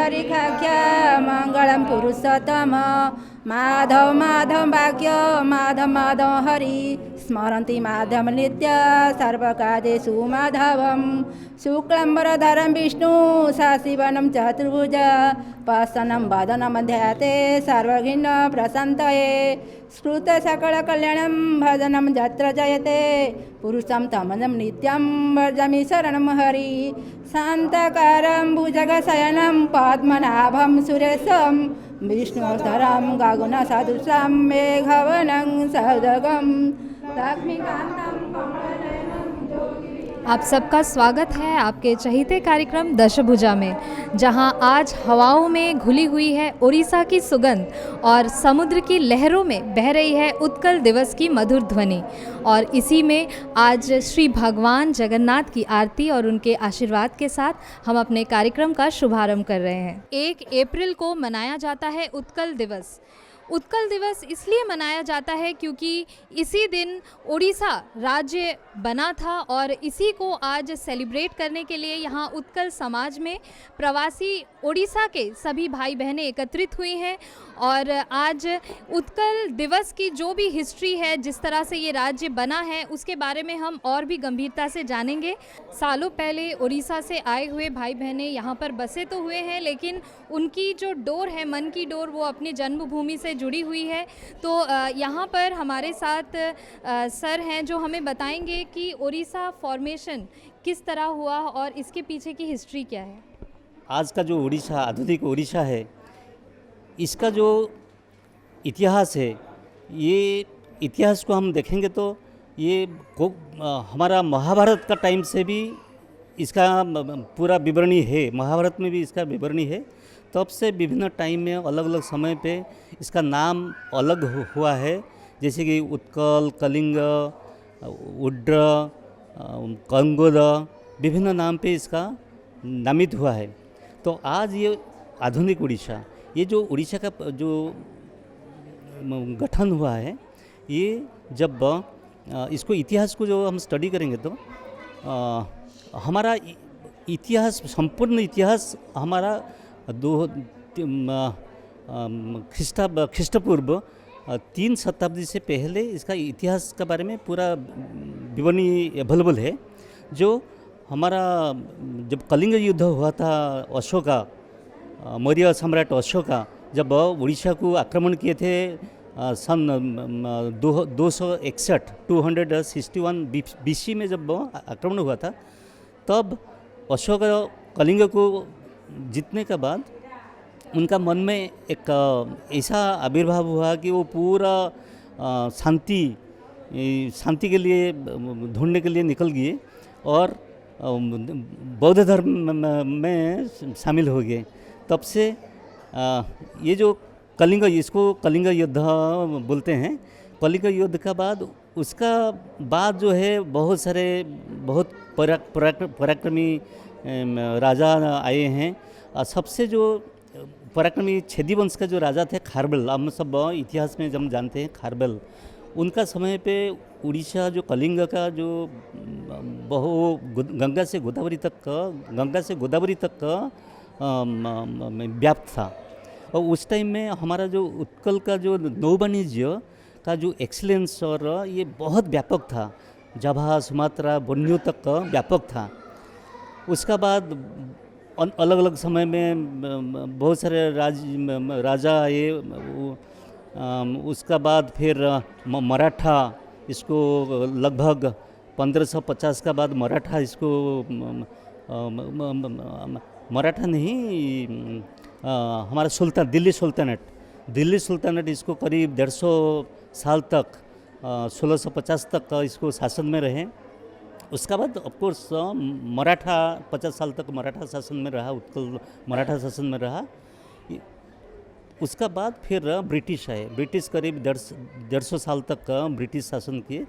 हरिखाख्या मङ्गलं पुरुषोत्तम माधव माधव वाक्य माधव माधव हरि स्मरन्ति माधव नित्य सर्वकार्येषु माधवं शुक्लम्बरधरं विष्णु शशिवर्णं चतुर्भुज प्रसन्नं वदनं ध्याते सर्वघ्न प्रशान्तये श्रुतसकलकल्याणं भजनं यत्र जयते पुरुषं तमनं नित्यं भजामि शरणं हरि शान्तकारं भुजगशयनं पद्मनाभं सुरेशं विष्णुधरं गगनसदृशं मेघवर्णं सौदगं लक्ष्मीकान्तं कमलनयनं योगिनं। आप सबका स्वागत है आपके चहीते कार्यक्रम दशभुजा में, जहां आज हवाओं में घुली हुई है उड़ीसा की सुगंध और समुद्र की लहरों में बह रही है उत्कल दिवस की मधुर ध्वनि। और इसी में आज श्री भगवान जगन्नाथ की आरती और उनके आशीर्वाद के साथ हम अपने कार्यक्रम का शुभारंभ कर रहे हैं। 1 अप्रैल को मनाया जाता है उत्कल दिवस। उत्कल दिवस इसलिए मनाया जाता है क्योंकि इसी दिन उड़ीसा राज्य बना था और इसी को आज सेलिब्रेट करने के लिए यहाँ उत्कल समाज में प्रवासी उड़ीसा के सभी भाई बहनें एकत्रित हुई हैं। और आज उत्कल दिवस की जो भी हिस्ट्री है, जिस तरह से ये राज्य बना है, उसके बारे में हम और भी गंभीरता से जानेंगे। सालों पहले उड़ीसा से आए हुए भाई बहनें यहाँ पर बसे तो हुए हैं, लेकिन उनकी जो डोर है, मन की डोर, वो अपनी जन्मभूमि से जुड़ी हुई है। तो यहाँ पर हमारे साथ सर हैं जो हमें बताएंगे कि उड़ीसा फॉर्मेशन किस तरह हुआ और इसके पीछे की हिस्ट्री क्या है। आज का जो उड़ीसा, आधुनिक उड़ीसा है, इसका जो इतिहास है, ये इतिहास को हम देखेंगे तो ये हमारा महाभारत का टाइम से भी इसका पूरा विवरणी है। महाभारत में भी इसका विवरणी है। तब से विभिन्न टाइम में अलग अलग समय पे इसका नाम अलग हुआ है, जैसे कि उत्कल, कलिंग, उड्र, कंगोद, विभिन्न नाम पे इसका नामित हुआ है। तो आज ये आधुनिक उड़ीसा, ये जो उड़ीसा का जो गठन हुआ है, ये जब इसको इतिहास को जो हम स्टडी करेंगे तो हमारा इतिहास, संपूर्ण इतिहास हमारा ख्रिस्टपूर्व 3 शताब्दी से पहले इसका इतिहास के बारे में पूरा विवरणी अवेलेबल है। जो हमारा जब कलिंग युद्ध हुआ था, अशोका, मौर्य सम्राट अशोका जब उड़ीसा को आक्रमण किए थे सन 261 BC में जब आक्रमण हुआ था, तब अशोक कलिंग को जीतने के बाद उनका मन में एक ऐसा आविर्भाव हुआ कि वो पूरा शांति के लिए ढूंढने के लिए निकल गए और बौद्ध धर्म में शामिल हो गए। तब से ये जो कलिंग, इसको कलिंग युद्ध बोलते हैं। कलिंग युद्ध का बाद, उसका बाद जो है बहुत सारे बहुत पराक्रमी राजा आए हैं। सबसे जो पराक्रमी छेदी वंश का जो राजा थे खारवेल, हम सब इतिहास में जब जानते हैं खारवेल, उनका समय पे उड़ीसा जो कलिंग का जो गंगा से गोदावरी तक व्याप्त था। और उस टाइम में हमारा जो उत्कल का जो नौवाणिज्य का जो एक्सीलेंस और ये बहुत व्यापक था, जाभा, सुमात्रा, बोर्नियो तक व्यापक था। उसका बाद अलग अलग समय में बहुत सारे राजा आए। उसका बाद फिर मराठा, इसको लगभग 1550 का बाद मराठा, इसको मराठा नहीं, हमारा सुल्तान, दिल्ली सुल्तानेट इसको करीब 150 साल तक, 1650 तक इसको शासन में रहे। उसका बाद ऑफकोर्स मराठा 50 साल तक मराठा शासन में रहा, उत्कल मराठा शासन में रहा। उसका बाद फिर ब्रिटिश आए, ब्रिटिश करीब 150 साल तक ब्रिटिश शासन किए।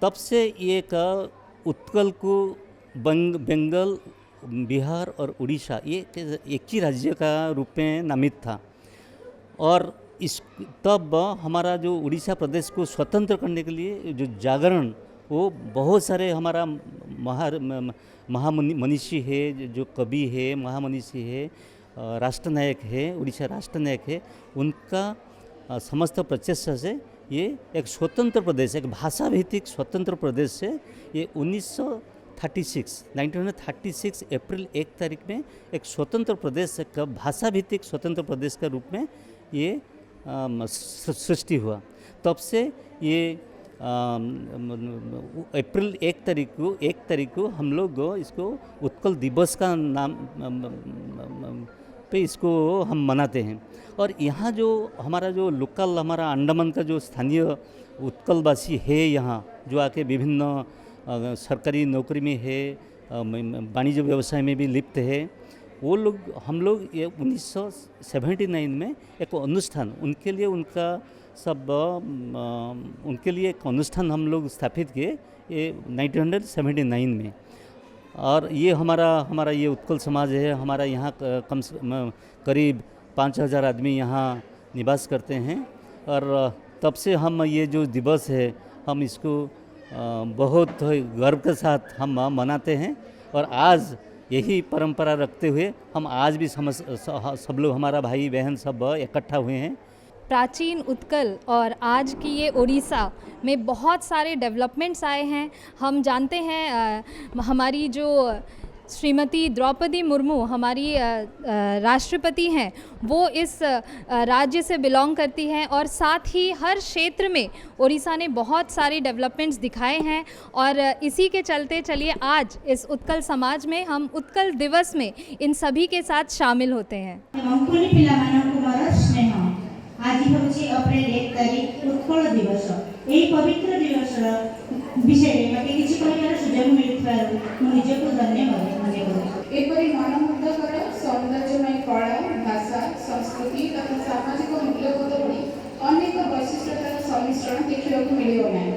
तब से ये उत्कल को बंगाल, बिहार और उड़ीसा ये एक ही राज्य का रूप में नामित था। और इस तब हमारा जो उड़ीसा प्रदेश को स्वतंत्र करने के लिए जो जागरण, वो बहुत सारे हमारा महामनीषी है, जो कवि है, महामनीषी है, राष्ट्रनायक है, उड़ीसा राष्ट्रनायक है, उनका समस्त प्रचेष्टा से ये एक स्वतंत्र प्रदेश, एक भाषा भित्तिक स्वतंत्र प्रदेश से ये 1936 अप्रैल 1 तारीख में एक स्वतंत्र प्रदेश का भाषा भित्तिक स्वतंत्र प्रदेश के रूप में ये सृष्टि हुआ। तब से ये अप्रैल 1 तारीख को हम लोग इसको उत्कल दिवस का नाम पे इसको हम मनाते हैं। और यहाँ जो हमारा जो लोकल हमारा अंडमान का जो स्थानीय उत्कलवासी है, यहाँ जो आके विभिन्न सरकारी नौकरी में है, वाणिज्य व्यवसाय में भी लिप्त है, वो लोग हम लोग ये 1979 में एक अनुष्ठान उनके लिए उनके लिए एक अनुष्ठान हम लोग स्थापित किए ये 1979 में। और ये हमारा ये उत्कल समाज है। हमारा यहाँ करीब 5000 आदमी यहाँ निवास करते हैं। और तब से हम ये जो दिवस है हम इसको बहुत गर्व के साथ हम मनाते हैं। और आज यही परंपरा रखते हुए हम आज भी सब लोग हमारा भाई बहन सब इकट्ठा हुए हैं। प्राचीन उत्कल और आज की ये उड़ीसा में बहुत सारे डेवलपमेंट्स आए हैं। हम जानते हैं हमारी जो श्रीमती द्रौपदी मुर्मू हमारी राष्ट्रपति हैं, वो इस राज्य से बिलोंग करती हैं और साथ ही हर क्षेत्र में उड़ीसा ने बहुत सारी डेवलपमेंट्स दिखाए हैं। और इसी के चलते चलिए आज इस उत्कल समाज में हम उत्कल दिवस में इन सभी के साथ शामिल होते हैं। आज होची अप्रैल 1 तारीख उत्कल दिवस। यही पवित्र दिवस विषय में मते किछि कहिबार सुजोग मिलथबार मु निजको धन्यवाद माने करू। एपरि मनमुग्धकर सौंदर्यमय कला, भाषा, संस्कृति तथा सामाजिक मूल्यबोध भली अनेक वैशिष्ट्यतार सम्मिश्रण देखिବାକୁ मिलियो ନାହିଁ।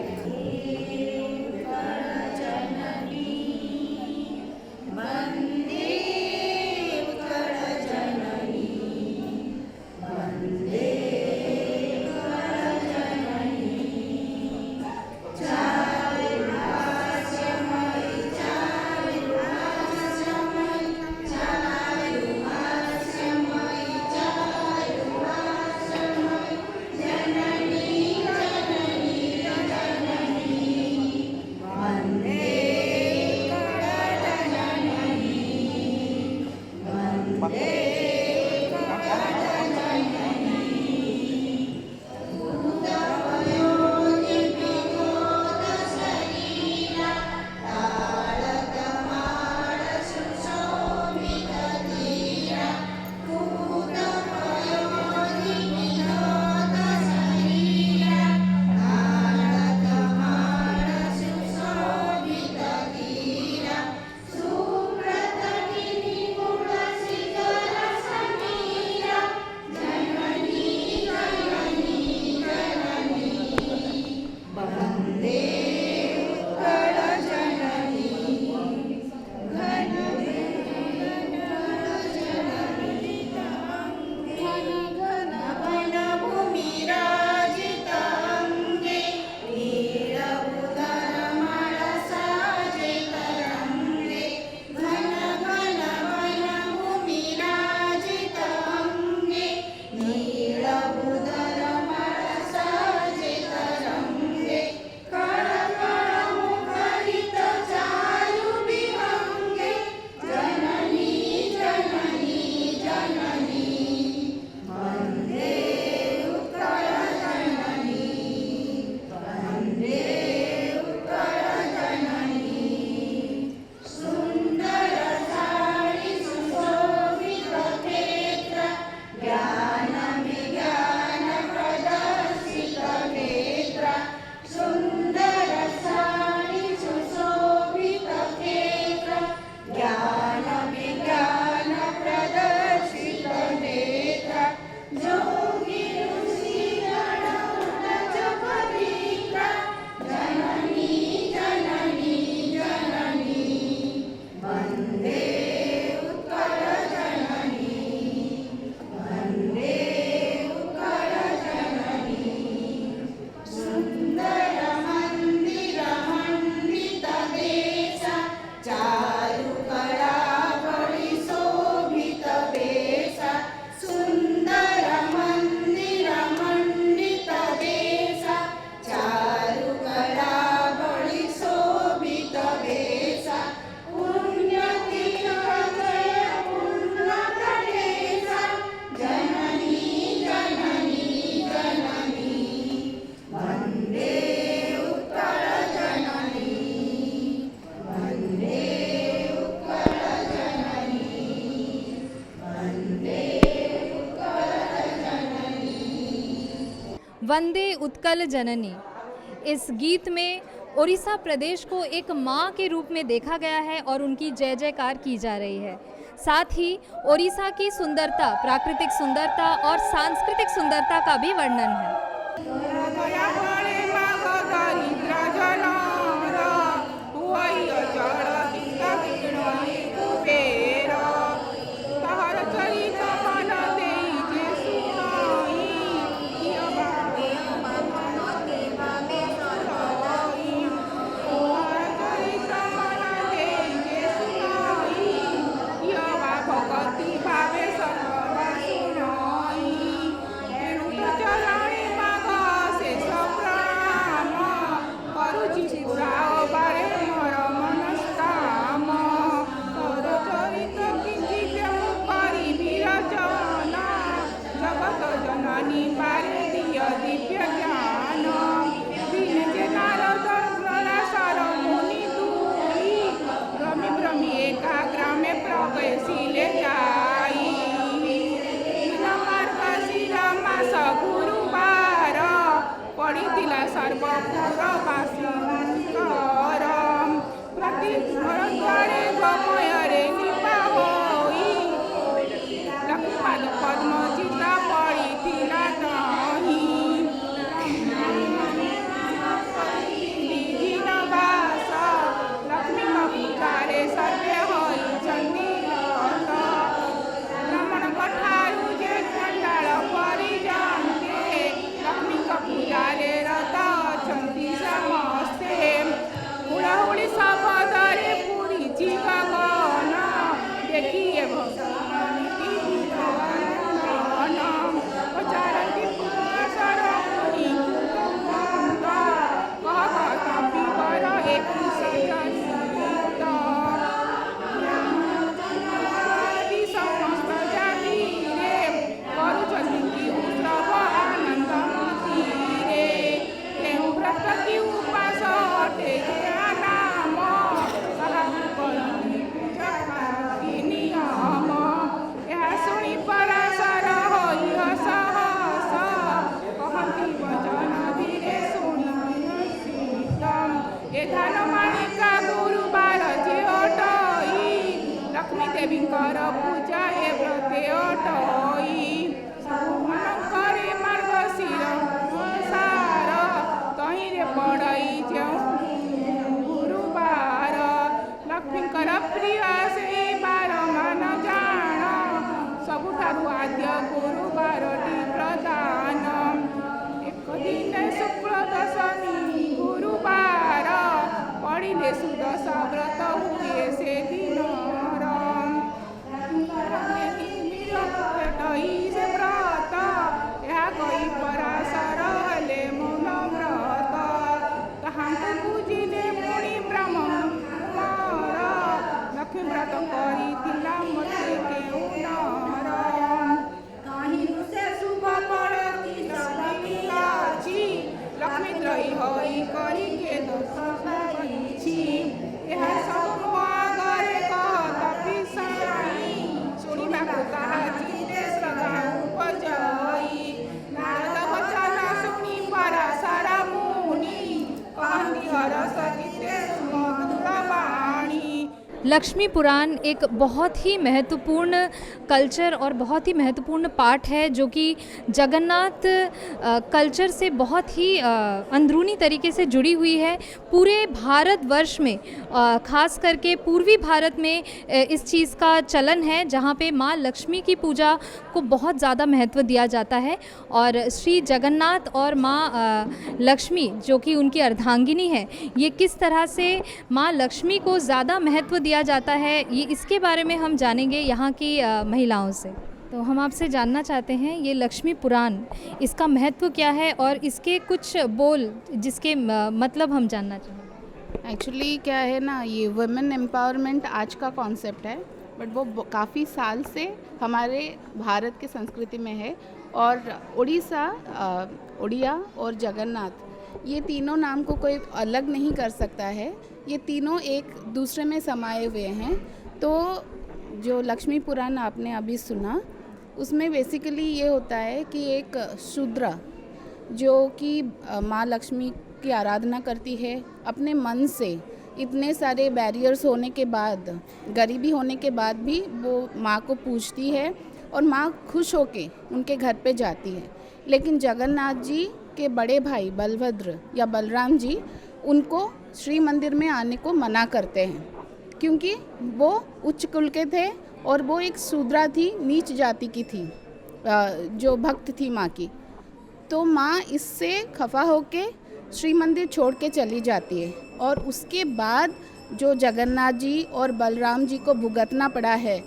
वंदे उत्कल जननी। इस गीत में ओडिशा प्रदेश को एक माँ के रूप में देखा गया है और उनकी जय जयकार की जा रही है। साथ ही ओडिशा की सुंदरता, प्राकृतिक सुंदरता और सांस्कृतिक सुंदरता का भी वर्णन है। लक्ष्मी पुराण एक बहुत ही महत्वपूर्ण कल्चर और बहुत ही महत्वपूर्ण पार्ट है जो कि जगन्नाथ कल्चर से बहुत ही अंदरूनी तरीके से जुड़ी हुई है। पूरे भारतवर्ष में खास करके पूर्वी भारत में इस चीज़ का चलन है जहाँ पे माँ लक्ष्मी की पूजा को बहुत ज़्यादा महत्व दिया जाता है और श्री जगन्नाथ और माँ लक्ष्मी जो कि उनकी अर्धांगिनी है, ये किस तरह से माँ लक्ष्मी को ज़्यादा महत्व दिया जाता है, ये इसके बारे में हम जानेंगे यहाँ की महिलाओं से। तो हम आपसे जानना चाहते हैं ये लक्ष्मी पुराण, इसका महत्व क्या है और इसके कुछ बोल जिसके मतलब हम जानना चाहेंगे। एक्चुअली क्या है ना, ये वुमेन एम्पावरमेंट आज का कॉन्सेप्ट है, बट वो काफ़ी साल से हमारे भारत के संस्कृति में है। और ओडिया और जगन्नाथ, ये तीनों नाम को कोई अलग नहीं कर सकता है, ये तीनों एक दूसरे में समाये हुए हैं। तो जो लक्ष्मी पुराण आपने अभी सुना, उसमें बेसिकली ये होता है कि एक शूद्र जो कि माँ लक्ष्मी की आराधना करती है अपने मन से। इतने सारे बैरियर्स होने के बाद, गरीबी होने के बाद भी वो माँ को पूजती है और माँ खुश होके उनके घर पे जाती है। लेकिन जगन्नाथ जी के बड़े भाई बलभद्र या बलराम जी उनको श्री मंदिर में आने को मना करते हैं, क्योंकि वो उच्च कुल के थे और वो एक शूद्रा थी, नीच जाति की थी, जो भक्त थी माँ की। तो माँ इससे खफा होके श्री मंदिर छोड़ के चली जाती है और उसके बाद जो जगन्नाथ जी और बलराम जी को भुगतना पड़ा है,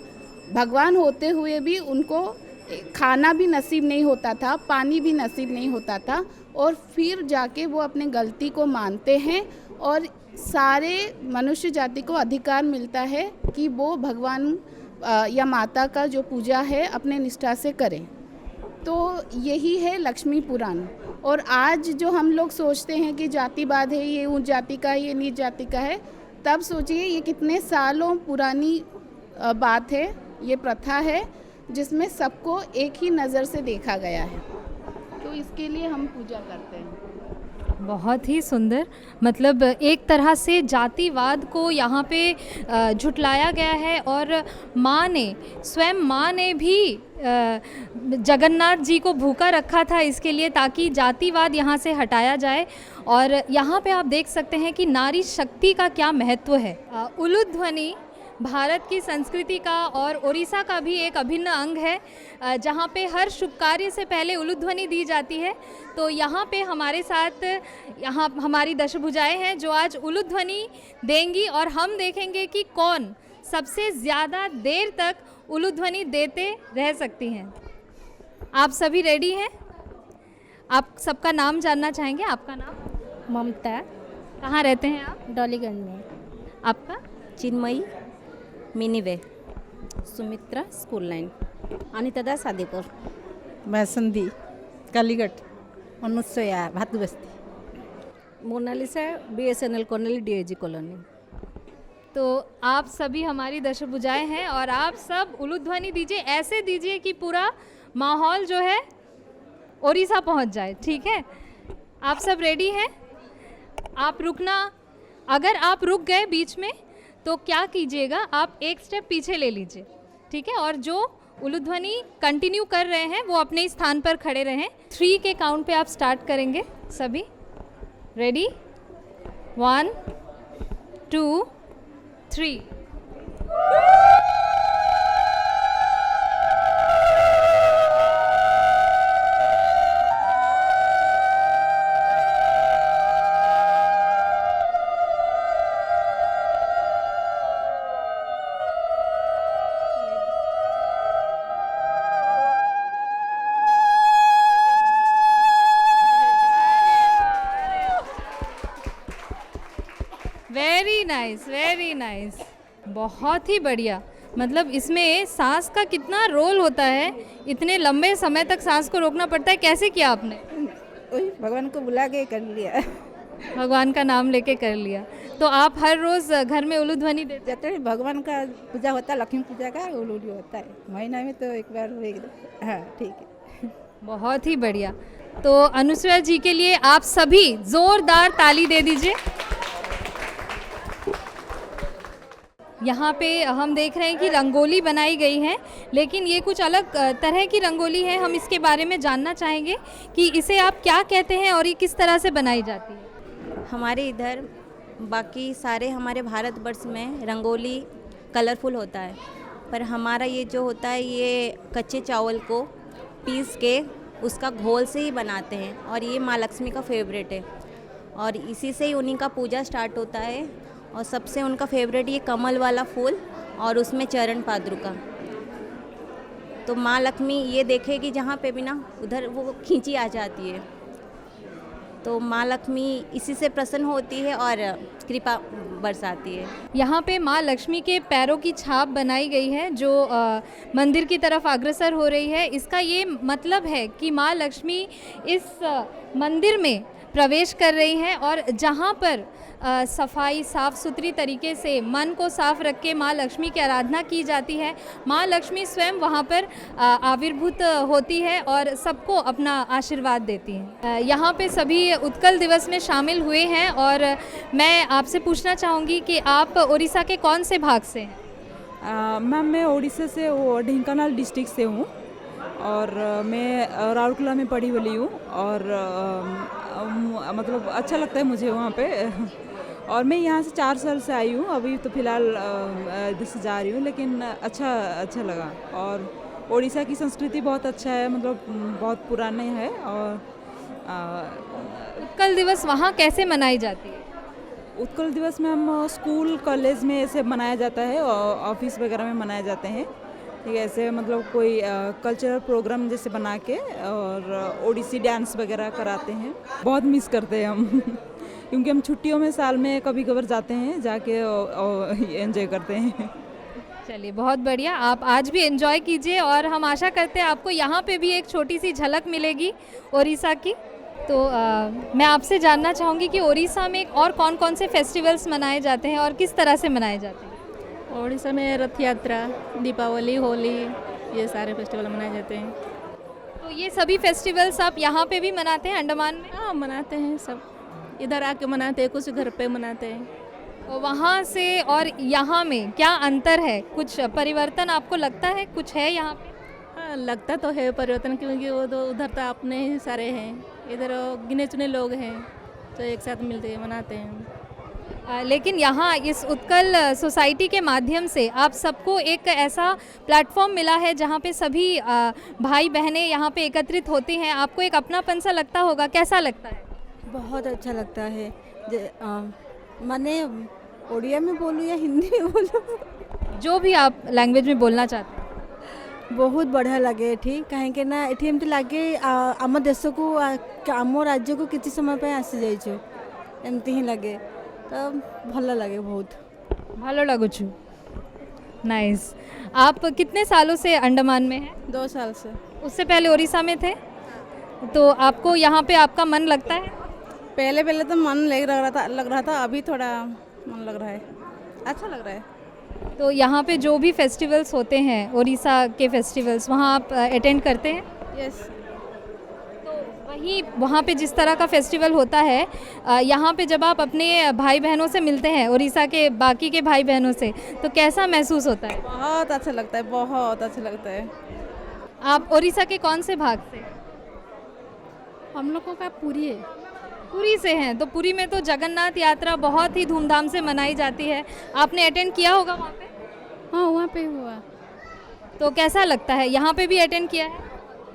भगवान होते हुए भी उनको खाना भी नसीब नहीं होता था, पानी भी नसीब नहीं होता था, और फिर जाके वो अपने गलती को मानते हैं और सारे मनुष्य जाति को अधिकार मिलता है कि वो भगवान या माता का जो पूजा है अपने निष्ठा से करें। तो यही है लक्ष्मी पुराण। और आज जो हम लोग सोचते हैं कि जातिवाद है, ये ऊंच जाति का है, ये नीच जाति का है, तब सोचिए ये कितने सालों पुरानी बात है, ये प्रथा है जिसमें सबको एक ही नज़र से देखा गया है। तो इसके लिए हम पूजा करते हैं। बहुत ही सुंदर, मतलब एक तरह से जातिवाद को यहाँ पे झुटलाया गया है और माँ ने, स्वयं माँ ने भी जगन्नाथ जी को भूखा रखा था इसके लिए, ताकि जातिवाद यहाँ से हटाया जाए। और यहाँ पे आप देख सकते हैं कि नारी शक्ति का क्या महत्व है। उलूध्वनि भारत की संस्कृति का और ओडिशा का भी एक अभिन्न अंग है, जहाँ पे हर शुभ कार्य से पहले उलूध्वनि दी जाती है। तो यहाँ पे हमारे साथ यहाँ हमारी दशभुजाएं हैं जो आज उलूध्वनि देंगी और हम देखेंगे कि कौन सबसे ज़्यादा देर तक उलूध्वनि देते रह सकती हैं। आप सभी रेडी हैं? आप सबका नाम जानना चाहेंगे। आपका नाम? ममता, कहाँ रहते हैं आप? डॉलीगंज में। आपका? Chinmayi, Minnie Bay, Sumitra, School Line, Anita Das, Adipur, मैसंदी, Kaligarh, Anusuya, Bhatu Basti. Monalisa, BSNL colony, DIG colony. तो आप सभी हमारी दशभुजाएं हैं और आप सब उलूध्वनि दीजिए, ऐसे दीजिए कि पूरा माहौल जो है ओडिशा पहुंच जाए। ठीक है, आप सब रेडी हैं? आप रुकना, अगर आप रुक गए बीच में तो क्या कीजिएगा, आप एक स्टेप पीछे ले लीजिए। ठीक है, और जो उलूध्वनि कंटिन्यू कर रहे हैं वो अपने स्थान पर खड़े रहें। 3 के काउंट पे आप स्टार्ट करेंगे। सभी ready? 1 2 3। Very nice, very nice, बहुत ही बढ़िया। मतलब इसमें सांस का कितना रोल होता है, इतने लंबे समय तक सांस को रोकना पड़ता है। कैसे किया आपने? वही भगवान को बुला के कर लिया, भगवान का नाम लेके कर लिया। तो आप हर रोज़ घर में उलूध्वनि देते? जब तक भगवान का पूजा होता है, लक्ष्मी पूजा का उलूडी होता है, महीना में तो एक बार हुए। हाँ ठीक है, बहुत ही बढ़िया। तो अनुसया जी के लिए आप सभी ज़ोरदार ताली दे दीजिए। यहाँ पे हम देख रहे हैं कि रंगोली बनाई गई है, लेकिन ये कुछ अलग तरह की रंगोली है। हम इसके बारे में जानना चाहेंगे कि इसे आप क्या कहते हैं और ये किस तरह से बनाई जाती है। हमारे इधर, बाकी सारे हमारे भारतवर्ष में रंगोली कलरफुल होता है, पर हमारा ये जो होता है ये कच्चे चावल को पीस के उसका घोल से ही बनाते हैं और ये माँ लक्ष्मी का फेवरेट है और इसी से ही उन्हीं का पूजा स्टार्ट होता है। और सबसे उनका फेवरेट ये कमल वाला फूल और उसमें चरण पादुका। तो माँ लक्ष्मी ये देखेगी जहाँ पे भी ना, उधर वो खींची आ जाती है। तो माँ लक्ष्मी इसी से प्रसन्न होती है और कृपा बरसाती है। यहाँ पे माँ लक्ष्मी के पैरों की छाप बनाई गई है जो मंदिर की तरफ अग्रसर हो रही है। इसका ये मतलब है कि माँ लक्ष्मी इस मंदिर में प्रवेश कर रही हैं और जहाँ पर सफाई साफ़ सुथरी तरीके से मन को साफ रख के माँ लक्ष्मी की आराधना की जाती है। माँ लक्ष्मी स्वयं वहाँ पर आविर्भूत होती है और सबको अपना आशीर्वाद देती हैं। यहाँ पे सभी उत्कल दिवस में शामिल हुए हैं और मैं आपसे पूछना चाहूँगी कि आप उड़ीसा के कौन से भाग से हैं? मैम मैं उड़ीसा से ढेंकानाल डिस्ट्रिक्ट से हूँ और मैं राउरकेला में पढ़ी बड़ी हूँ और मतलब अच्छा लगता है मुझे वहाँ पे। और मैं यहाँ से 4 साल से आई हूँ, अभी तो फ़िलहाल इधर से जा रही हूँ, लेकिन अच्छा लगा। और उड़ीसा की संस्कृति बहुत अच्छा है, मतलब बहुत पुराने है। और उत्कल दिवस वहाँ कैसे मनाई जाती है? उत्कल दिवस में हम स्कूल कॉलेज में ऐसे मनाया जाता है और ऑफिस वगैरह में मनाए जाते हैं। ठीक है, ऐसे मतलब कोई कल्चरल प्रोग्राम जैसे बना के और ओडिसी डांस वगैरह कराते हैं। बहुत मिस करते हैं हम क्योंकि हम छुट्टियों में साल में कभी कभार जाते हैं, जाके एंजॉय करते हैं। चलिए, बहुत बढ़िया। आप आज भी एंजॉय कीजिए और हम आशा करते हैं आपको यहाँ पे भी एक छोटी सी झलक मिलेगी उड़ीसा की। तो मैं आपसे जानना चाहूँगी कि उड़ीसा में और कौन कौन से फेस्टिवल्स मनाए जाते हैं और किस तरह से मनाए जाते हैं? उड़ीसा में रथ यात्रा, दीपावली, होली, ये सारे फेस्टिवल मनाए जाते हैं। तो ये सभी फेस्टिवल्स आप यहाँ पे भी मनाते हैं अंडमान में? हाँ, मनाते हैं, सब इधर आके मनाते हैं, कुछ घर पे मनाते हैं। तो वहाँ से और यहाँ में क्या अंतर है? कुछ परिवर्तन आपको लगता है कुछ है यहाँ पे? हाँ, लगता तो है परिवर्तन, क्योंकि वो तो उधर तो अपने ही सारे हैं, इधर गिने चुने लोग हैं तो एक साथ मिलते हैं, मनाते हैं। लेकिन यहाँ इस उत्कल सोसाइटी के माध्यम से आप सबको एक ऐसा प्लेटफॉर्म मिला है जहाँ पे सभी भाई बहनें यहाँ पे एकत्रित होती हैं। आपको एक अपनापन सा लगता होगा, कैसा लगता है? बहुत अच्छा लगता है। मैंने उड़िया में बोलूँ या हिंदी में बोलूँ? जो भी आप लैंग्वेज में बोलना चाहते हैं। बहुत बढ़िया लगे ठीक, कहीं ना एठी एमती लगे आम देश को आम राज्य को किसी समय पे आसी जाइछु, एमती ही लगे, तो भल लगे, बहुत भलो लगुछु। नाइस। आप कितने सालों से अंडमान में हैं? 2 साल से। उससे पहले उड़ीसा में थे, तो आपको यहाँ पे आपका मन लगता है? पहले तो मन लग रहा था, अभी थोड़ा मन लग रहा है, अच्छा लग रहा है। तो यहाँ पे जो भी फेस्टिवल्स होते हैं, उड़ीसा के फेस्टिवल्स, वहाँ आप अटेंड करते हैं? यस। तो वही वहाँ पे जिस तरह का फेस्टिवल होता है, यहाँ पे जब आप अपने भाई बहनों से मिलते हैं, उड़ीसा के बाकी के भाई बहनों से, तो कैसा महसूस होता है? बहुत अच्छा लगता है, बहुत अच्छा लगता है। आप उड़ीसा के कौन से भाग से? हम लोगों का पुरी है। पुरी से हैं, तो पुरी में तो जगन्नाथ यात्रा बहुत ही धूमधाम से मनाई जाती है। आपने अटेंड किया होगा वहाँ पे? हाँ, वहाँ पे हुआ। तो कैसा लगता है? यहाँ पे भी अटेंड किया है?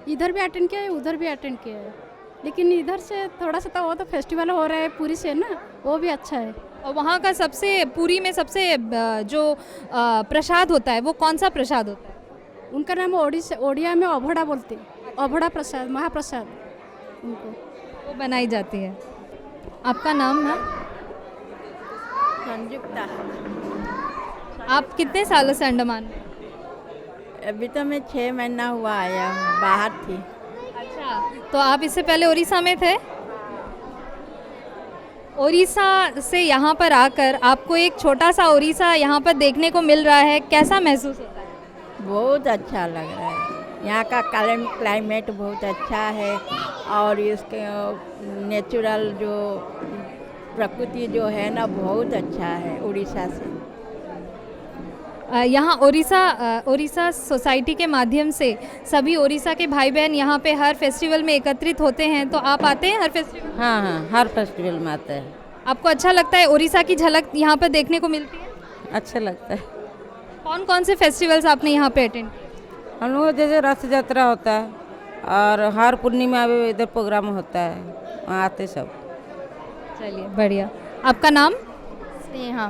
इधर भी अटेंड किया है, उधर भी अटेंड किया है, लेकिन इधर से थोड़ा सा तो वो तो फेस्टिवल हो रहा है पुरी से ना, वो भी अच्छा है। और वहाँ का सबसे, पुरी में सबसे जो प्रसाद होता है, वो कौन सा प्रसाद होता है? उनका नाम ओडिया में अभड़ा बोलते हैं, अभड़ा प्रसाद, महाप्रसाद उनको वो बनाई जाती है। आपका नाम है? संयुक्ता। आप कितने सालों से अंडमान में? अभी तो मैं 6 महीना हुआ आया हूँ, बाहर थी। अच्छा, तो आप इससे पहले उड़ीसा में थे? उड़ीसा से यहाँ पर आकर आपको एक छोटा सा उड़ीसा यहाँ पर देखने को मिल रहा है, कैसा महसूस होता है? बहुत अच्छा लग रहा है, यहाँ का क्लाइमेट बहुत अच्छा है और इसके नेचुरल जो प्रकृति जो है ना, बहुत अच्छा है उड़ीसा से। यहाँ उड़ीसा सोसाइटी के माध्यम से सभी उड़ीसा के भाई बहन यहाँ पे हर फेस्टिवल में एकत्रित होते हैं, तो आप आते हैं हर फेस्टिवल? हाँ, हर फेस्टिवल में आते हैं। आपको अच्छा लगता है? उड़ीसा की झलक यहाँ पर देखने को मिलती है? अच्छा लगता है। कौन कौन से फेस्टिवल्स आपने यहाँ पे अटेंड किए? हम लोग जैसे रथ यात्रा होता है और हर पूर्णिमा में इधर प्रोग्राम होता है, वहाँ आते सब। चलिए, बढ़िया। आपका नाम? स्नेहा।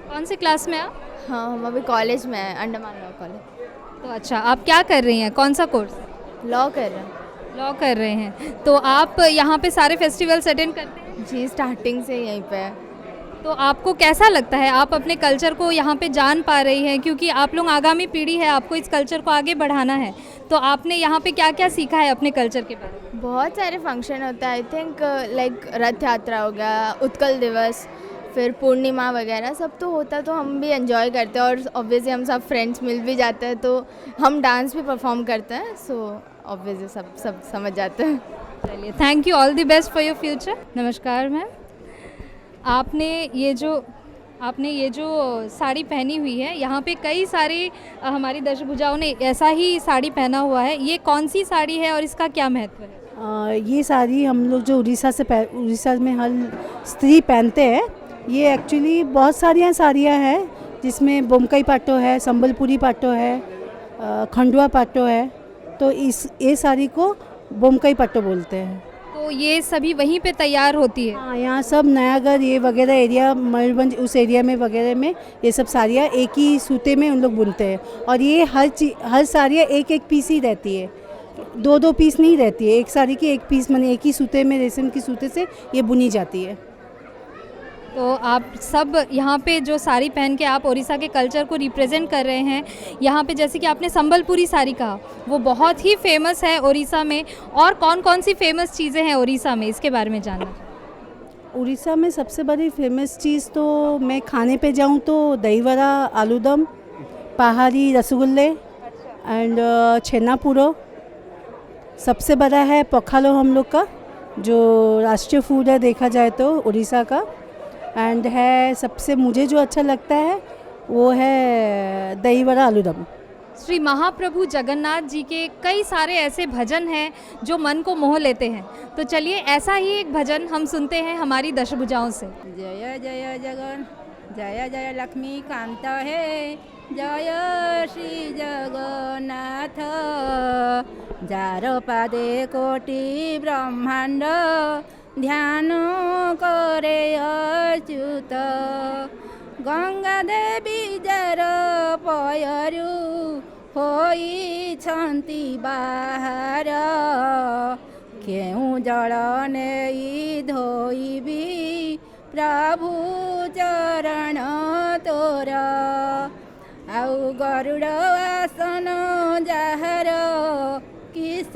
कौन सी क्लास में आप? हाँ, हम अभी कॉलेज में हैं, अंडमान लॉ कॉलेज। तो अच्छा, आप क्या कर रही हैं? कौन सा कोर्स? लॉ कर रहे हैं। लॉ कर रहे हैं। तो आप यहाँ पे सारे फेस्टिवल्स अटेंड करते हैं? जी, स्टार्टिंग से यहीं पे है। तो आपको कैसा लगता है? आप अपने कल्चर को यहाँ पे जान पा रही हैं, क्योंकि आप लोग आगामी पीढ़ी है, आपको इस कल्चर को आगे बढ़ाना है, तो आपने यहाँ पे क्या क्या सीखा है अपने कल्चर के बारे में? बहुत सारे फंक्शन होते हैं आई थिंक लाइक रथ यात्रा हो गया, उत्कल दिवस, फिर पूर्णिमा वगैरह सब तो होता है, तो हम भी एंजॉय करते हैं और ऑब्वियसली हम सब फ्रेंड्स मिल भी जाते हैं तो हम डांस भी परफॉर्म करते हैं, सो ऑब्वियसली सब समझ जाते हैं। चलिए, thank you, all the best for your future. नमस्कार मैम, आपने ये जो साड़ी पहनी हुई है, यहाँ पे कई सारे हमारी दशभुजाओं ने ऐसा ही साड़ी पहना हुआ है, ये कौन सी साड़ी है और इसका क्या महत्व है? ये साड़ी हम लोग जो उड़ीसा में हर स्त्री पहनते हैं। ये एक्चुअली बहुत साड़ियाँ हैं जिसमें बोमकई पाटो है, संबलपुरी पाटो है, खंडवा पाटो है, तो ये साड़ी को बोमकई पाटो बोलते हैं। तो ये सभी वहीं पे तैयार होती है? हाँ, यहाँ सब नयागढ़ ये वगैरह एरिया, मयूरभंज उस एरिया में वगैरह में ये सब साड़ियाँ एक ही सूते में उन लोग बुनते हैं। और ये हर साड़ियाँ एक एक पीस ही रहती है, दो पीस नहीं रहती है। एक साड़ी की एक पीस माने एक ही सूते में, रेशम की सूते से ये बुनी जाती है। तो आप सब यहाँ पे जो साड़ी पहन के आप उड़ीसा के कल्चर को रिप्रेजेंट कर रहे हैं। यहाँ पे जैसे कि आपने संबलपुरी साड़ी कहा, वो बहुत ही फेमस है उड़ीसा में। और कौन कौन सी फेमस चीज़ें हैं उड़ीसा में, इसके बारे में जानना। उड़ीसा में सबसे बड़ी फेमस चीज़ तो मैं खाने पे जाऊँ तो दही वड़ा, आलूदम, पहाड़ी रसगुल्ले एंड छेनापुरो। सबसे बड़ा है पखालो हम लोग का, जो राष्ट्रीय फूड है देखा जाए तो उड़ीसा का। एंड है सबसे मुझे जो अच्छा लगता है वो है दही वड़ा आलूदम। श्री महाप्रभु जगन्नाथ जी के कई सारे ऐसे भजन हैं जो मन को मोह लेते हैं। तो चलिए ऐसा ही एक भजन हम सुनते हैं हमारी दशभुजाओं से। जय जय जगन, जय जय लक्ष्मी कांत है, जय श्री जगन्नाथ। जार पादे कोटि ब्रह्मांड, ध्यान करे अच्युत। गंगा देवी जार पयरु होइछन्ति बाहर, केउ जल नेई धोइबी प्रभु चरण तोर। आउ गरुड़ आसन जाहर, किस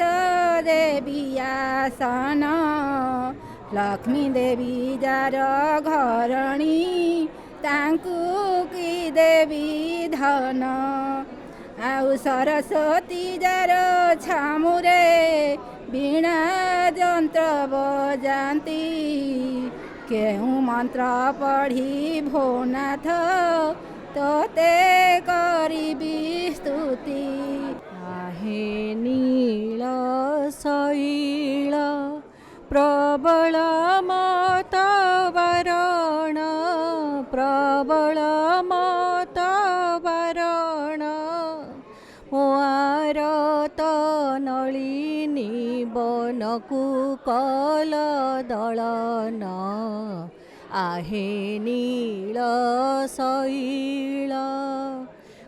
देवी आसन। लक्ष्मी देवी जार घरणी, तांकु की देवी धन। आउ सरस्वती जार छामुरे, वीणा जंत्र बजाती। केहू मंत्र पढ़ी भोनाथ, तोते करिबी स्तुति। आहे नील शैल प्रबल मतवरण, प्रबल मतवरण। मोआरत नलिनी बनकु कल दलन, आहे नील शैल।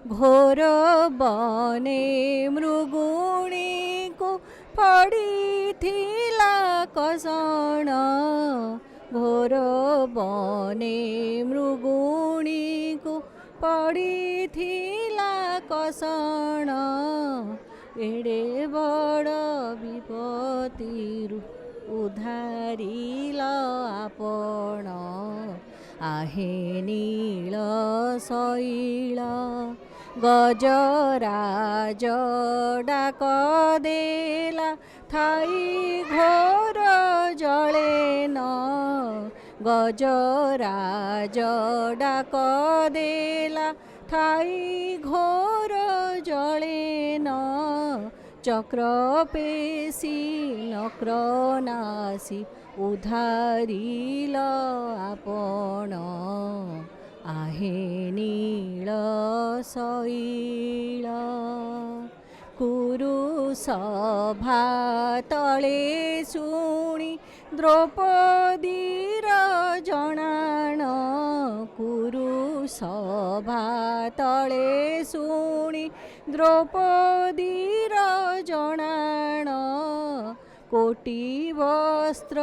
घोर बने मृगुणी को पड़ीथिला कषण, घोर बने मृगुणी को पड़ीथिला कषण। एड़े बड़ विपत्तिरु उद्धारिल आपण, आहे नील शैल। गजराज डाक देला, थाई घोर जलेन। गजराज डाक देला, थाई घोर जलेन। चक्र पेशी नक्र नासी, उद्धारिल आपण, आहे नील शैल। कुरु सभा तले शुणी, द्रौपदीर जणाण। कुरु सभा तले शुणी, द्रौपदीर जणाण। कोटि वस्त्र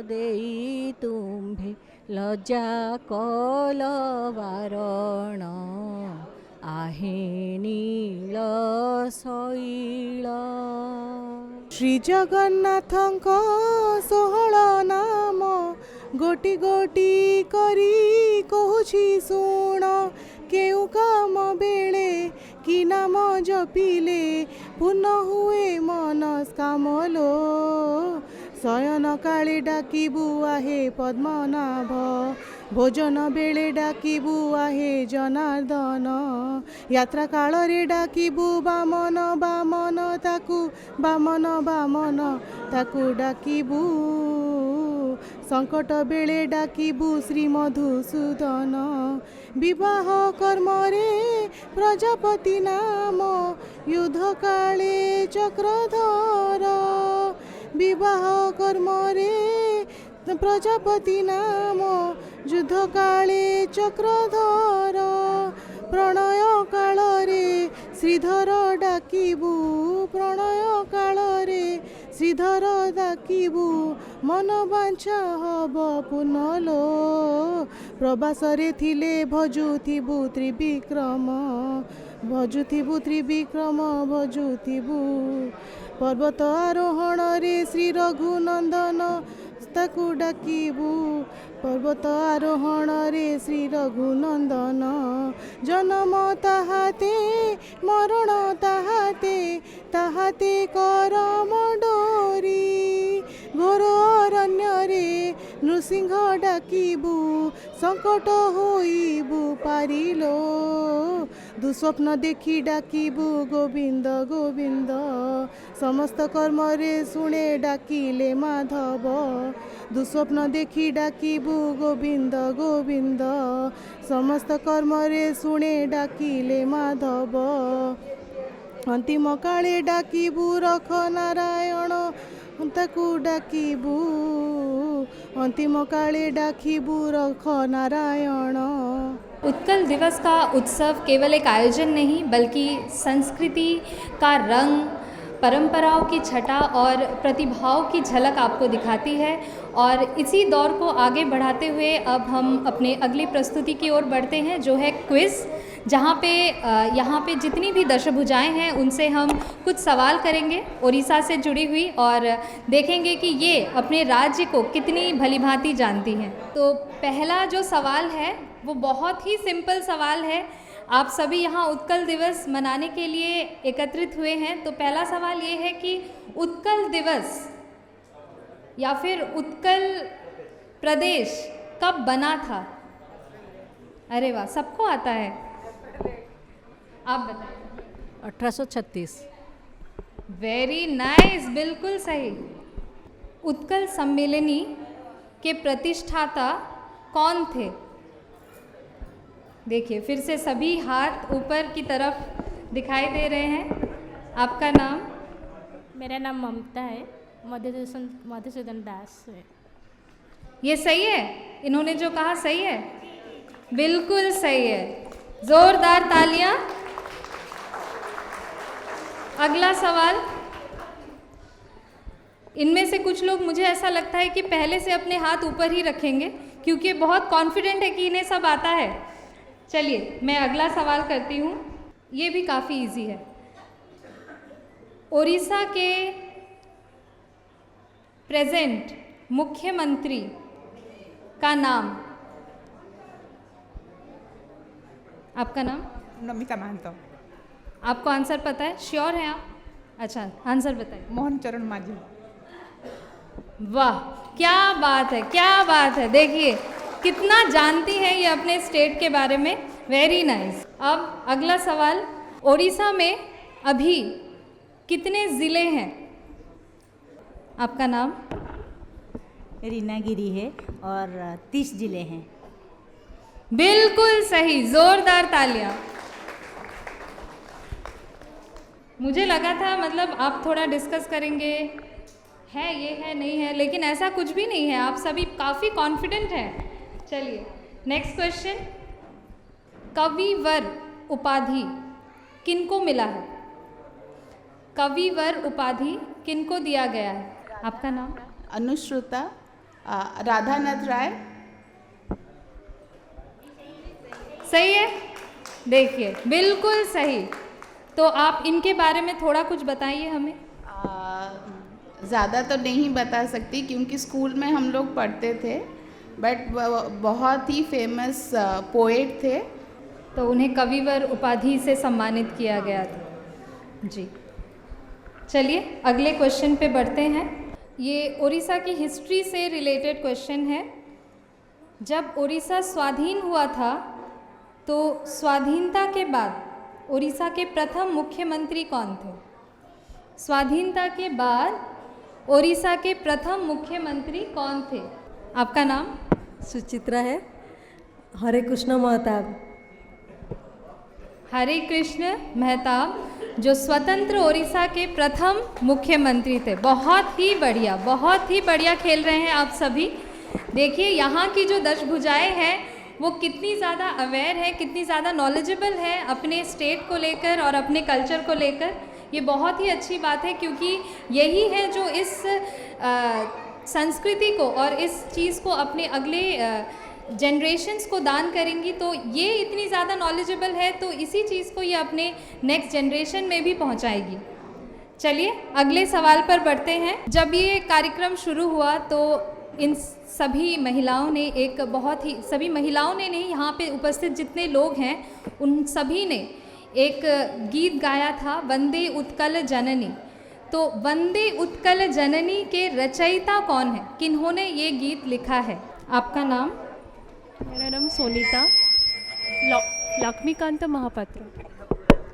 देई तुम्भे, लज्जा कल वारण। आहे नील शैल। श्री जगन्नाथंक 16 नाम गोटी गोटी करी कहूछि शुण केउ काम बेले कि नाम जपिले पुनः हुए मनस्कामलो शयन काले डाकिबु आहे पद्मनाभ भोजन बेले डाकिबु आहे जनार्दन यात्रा काल रे डाकिबु बामन बामन ताकू डाकिबु संकट बेले डाकिबु श्री मधुसूदन विवाह कर्म रे प्रजापति नाम युद्ध काले चक्रधर विवाह कर्म रे प्रजापति नाम युद्ध काले चक्रधर प्रणय काल रे श्रीधर डाकिबु प्रणय काल रे श्रीधर डाकिबु मन बांछा हब पुनलो प्रवास रे थिले भजुथिबु त्रिविक्रम भजुथिबु पर्वत आरोहण रे श्री रघुनंदन ताकू डाकिबु पर्वत आरोहण रे श्री रघुनंदन जन्म ताहाते मरण ताहाते करम डोरी घोर अरण्य रे नृसिंह डाकिबु संकट होइबु पारिलो दुस्वप्न देखी डाकिबु गोविंद गोविंद समस्त कर्म रे सुने डाकिले माधव दुस्वप्न देखी डाकिबु गोविंद गोविंद समस्त कर्म रे सुने डाकिले माधव अंतिम काले डाकिबु रख नारायण ताकू डाकिबु अंतिम काले डाकिबु रख नारायण। उत्कल दिवस का उत्सव केवल एक आयोजन नहीं बल्कि संस्कृति का रंग, परंपराओं की छटा और प्रतिभाओं की झलक आपको दिखाती है। और इसी दौर को आगे बढ़ाते हुए अब हम अपने अगली प्रस्तुति की ओर बढ़ते हैं जो है क्विज़, जहाँ पे यहाँ पे जितनी भी दशभुजाएं हैं उनसे हम कुछ सवाल करेंगे उड़ीसा से जुड़ी हुई और देखेंगे कि ये अपने राज्य को कितनी भलीभांति जानती हैं। तो पहला जो सवाल है वो बहुत ही सिंपल सवाल है। आप सभी यहाँ उत्कल दिवस मनाने के लिए एकत्रित हुए हैं, तो पहला सवाल ये है कि उत्कल दिवस या फिर उत्कल प्रदेश कब बना था? अरे वाह, सबको आता है, आप बताइए। 1836। वेरी नाइस, बिल्कुल सही। उत्कल सम्मेलनी के प्रतिष्ठाता कौन थे? देखिए फिर से सभी हाथ ऊपर की तरफ दिखाई दे रहे हैं। आपका नाम? मेरा नाम ममता है, मधुसूदन दास है। ये सही है? इन्होंने जो कहा सही है? बिल्कुल सही है, जोरदार तालियां। अगला सवाल, इनमें से कुछ लोग मुझे ऐसा लगता है कि पहले से अपने हाथ ऊपर ही रखेंगे क्योंकि बहुत कॉन्फिडेंट है कि इन्हें सब आता है। चलिए मैं अगला सवाल करती हूँ, ये भी काफ़ी इजी है। उड़ीसा के प्रेजेंट मुख्यमंत्री का नाम? आपका नाम? नमिता महंतो। आपको आंसर पता है? श्योर हैं आप? अच्छा, आंसर बताइए। मोहन चरण माझी। वाह, क्या बात है, क्या बात है। देखिए कितना जानती हैं ये अपने स्टेट के बारे में। Very nice. अब अगला सवाल, उड़ीसा में अभी कितने ज़िले हैं? आपका नाम? रीना गिरी है और 30 जिले हैं। बिल्कुल सही, जोरदार तालियां। मुझे लगा था मतलब आप थोड़ा डिस्कस करेंगे, है ये है नहीं है, लेकिन ऐसा कुछ भी नहीं है, आप सभी काफ़ी कॉन्फिडेंट हैं। चलिए नेक्स्ट क्वेश्चन, कविवर उपाधि किनको मिला है? कविवर उपाधि किनको दिया गया है? आपका नाम? अनुश्रुता राधानाथ राय। सही है, देखिए बिल्कुल सही। तो आप इनके बारे में थोड़ा कुछ बताइए हमें। ज़्यादा तो नहीं बता सकती क्योंकि स्कूल में हम लोग पढ़ते थे, बट बहुत ही फेमस पोएट थे। तो उन्हें कविवर उपाधि से सम्मानित किया गया था जी। चलिए अगले क्वेश्चन पे बढ़ते हैं। ये उड़ीसा की हिस्ट्री से रिलेटेड क्वेश्चन है। जब उड़ीसा स्वाधीन हुआ था तो स्वाधीनता के बाद उड़ीसा के प्रथम मुख्यमंत्री कौन थे? स्वाधीनता के बाद उड़ीसा के प्रथम मुख्यमंत्री कौन थे? आपका नाम? सुचित्रा है। हरे कृष्ण महताब। हरे कृष्ण महताब जो स्वतंत्र उड़ीसा के प्रथम मुख्यमंत्री थे। बहुत ही बढ़िया खेल रहे हैं आप सभी। देखिए यहाँ की जो दशभुजाएं हैं वो कितनी ज़्यादा अवेयर है, कितनी ज़्यादा नॉलेजेबल है अपने स्टेट को लेकर और अपने कल्चर को लेकर। ये बहुत ही अच्छी बात है क्योंकि यही है जो इस संस्कृति को और इस चीज़ को अपने अगले जनरेशन्स को दान करेंगी। तो ये इतनी ज़्यादा नॉलेजेबल है तो इसी चीज़ को ये अपने नेक्स्ट जनरेशन में भी पहुंचाएगी। चलिए अगले सवाल पर बढ़ते हैं। जब ये कार्यक्रम शुरू हुआ तो इन सभी महिलाओं ने सभी महिलाओं ने नहीं, यहाँ पे उपस्थित जितने लोग हैं उन सभी ने एक गीत गाया था, वंदे उत्कल जननी। तो वंदे उत्कल जननी के रचयिता कौन है? किन्होंने ये गीत लिखा है? आपका नाम? मेरा नाम सोनीता। लक्ष्मीकांत महापात्र।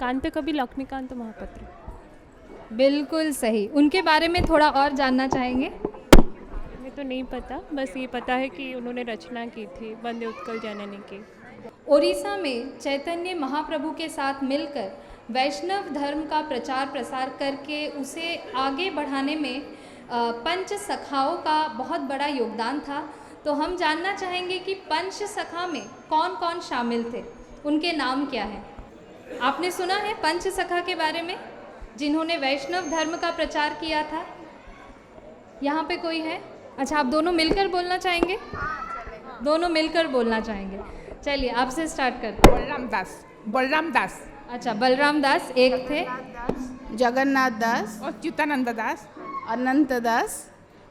कांत कवि लक्ष्मीकांत महापात्र। बिल्कुल सही। उनके बारे में थोड़ा और जानना चाहेंगे? मुझे तो नहीं पता, बस ये पता है कि उन्होंने रचना की थी वंदे उत्कल जननी की। उड़ीसा में चैतन्य महाप्रभु के साथ मिलकर वैष्णव धर्म का प्रचार प्रसार करके उसे आगे बढ़ाने में पंच सखाओं का बहुत बड़ा योगदान था। तो हम जानना चाहेंगे कि पंच सखा में कौन कौन शामिल थे, उनके नाम क्या हैं? आपने सुना है पंच सखा के बारे में, जिन्होंने वैष्णव धर्म का प्रचार किया था? यहाँ पे कोई है? अच्छा, आप दोनों मिलकर बोलना चाहेंगे? दोनों मिलकर बोलना चाहेंगे। चलिए आपसे स्टार्ट करते हैं। बलराम दास। अच्छा, बलराम दास एक थे। जगन्नाथ दास, अच्युतानंद दास, अनंत दास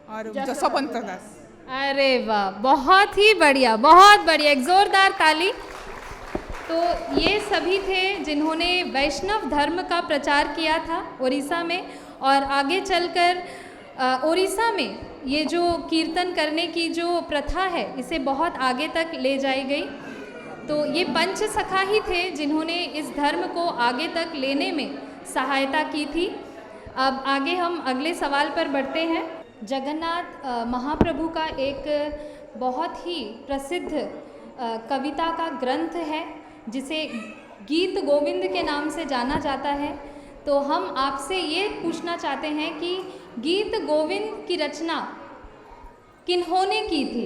और जसवंत दास। अरे वाह, बहुत ही बढ़िया, बहुत बढ़िया, एक जोरदार ताली। तो ये सभी थे जिन्होंने वैष्णव धर्म का प्रचार किया था उड़ीसा में, और आगे चलकर उड़ीसा में ये जो कीर्तन करने की जो प्रथा है इसे बहुत आगे तक ले जाई गई। तो ये पंच सखा ही थे जिन्होंने इस धर्म को आगे तक लेने में सहायता की थी। अब आगे हम अगले सवाल पर बढ़ते हैं। जगन्नाथ महाप्रभु का एक बहुत ही प्रसिद्ध कविता का ग्रंथ है जिसे गीत गोविंद के नाम से जाना जाता है। तो हम आपसे ये पूछना चाहते हैं कि गीत गोविंद की रचना किन्होंने की थी?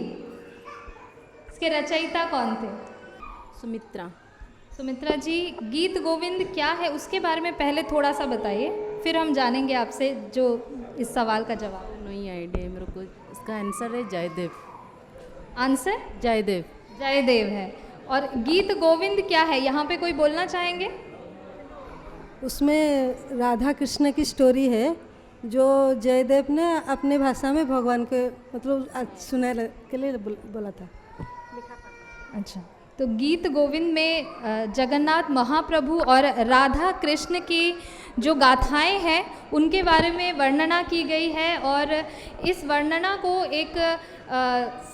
इसके रचयिता कौन थे? सुमित्रा। सुमित्रा जी, गीत गोविंद क्या है उसके बारे में पहले थोड़ा सा बताइए, फिर हम जानेंगे आपसे जो इस सवाल का जवाब। नहीं आइडिया मेरे को। इसका आंसर है जयदेव। आंसर जयदेव। जयदेव है। और गीत गोविंद क्या है, यहाँ पे कोई बोलना चाहेंगे? उसमें राधा कृष्ण की स्टोरी है जो जयदेव ने अपने भाषा में भगवान के मतलब सुनाने के लिए बोला था। अच्छा, तो गीत गोविंद में जगन्नाथ महाप्रभु और राधा कृष्ण की जो गाथाएं हैं उनके बारे में वर्णना की गई है, और इस वर्णना को एक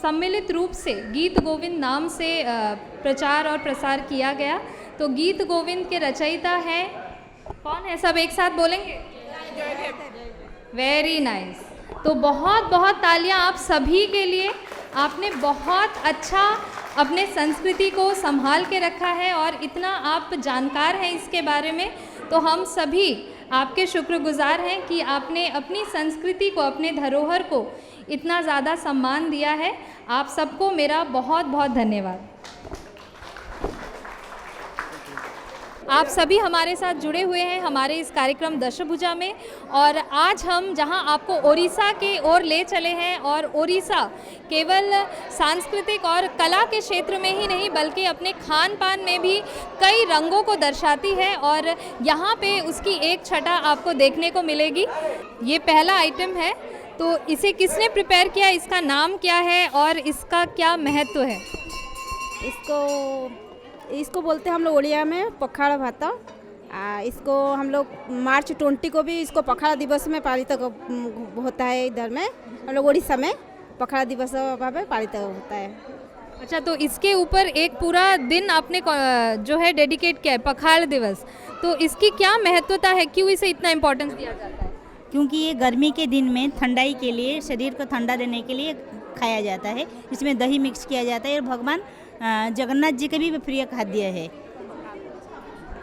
सम्मिलित रूप से गीत गोविंद नाम से प्रचार और प्रसार किया गया। तो गीत गोविंद के रचयिता हैं कौन है? सब एक साथ बोलेंगे? Very nice. तो बहुत बहुत तालियां आप सभी के लिए। आपने बहुत अच्छा अपने संस्कृति को संभाल के रखा है और इतना आप जानकार हैं इसके बारे में। तो हम सभी आपके शुक्रगुजार हैं कि आपने अपनी संस्कृति को, अपने धरोहर को इतना ज़्यादा सम्मान दिया है। आप सबको मेरा बहुत बहुत धन्यवाद। आप सभी हमारे साथ जुड़े हुए हैं हमारे इस कार्यक्रम दशभुजा में, और आज हम जहां आपको ओडिशा के ओर ले चले हैं, और ओडिशा केवल सांस्कृतिक और कला के क्षेत्र में ही नहीं बल्कि अपने खान पान में भी कई रंगों को दर्शाती है, और यहाँ पे उसकी एक छटा आपको देखने को मिलेगी। ये पहला आइटम है, तो इसे किसने प्रिपेयर किया, इसका नाम क्या है और इसका क्या महत्व है? इसको बोलते हैं हम लोग उड़िया में पखाड़ भात। इसको हम लोग मार्च 20 को भी इसको पखाड़ा दिवस में पालित होता है। इधर में हम लोग उड़ीसा में पखाड़ा दिवस पालित होता है। अच्छा, तो इसके ऊपर एक पूरा दिन आपने जो है डेडिकेट किया है, पखाड़ दिवस। तो इसकी क्या महत्वता है, क्यों इसे इतना इम्पोर्टेंस दिया जाता है? क्योंकि ये गर्मी के दिन में ठंडाई के लिए, शरीर को ठंडा देने के लिए खाया जाता है। इसमें दही मिक्स किया जाता है और भगवान जगन्नाथ जी का भी प्रिय खाद्य है।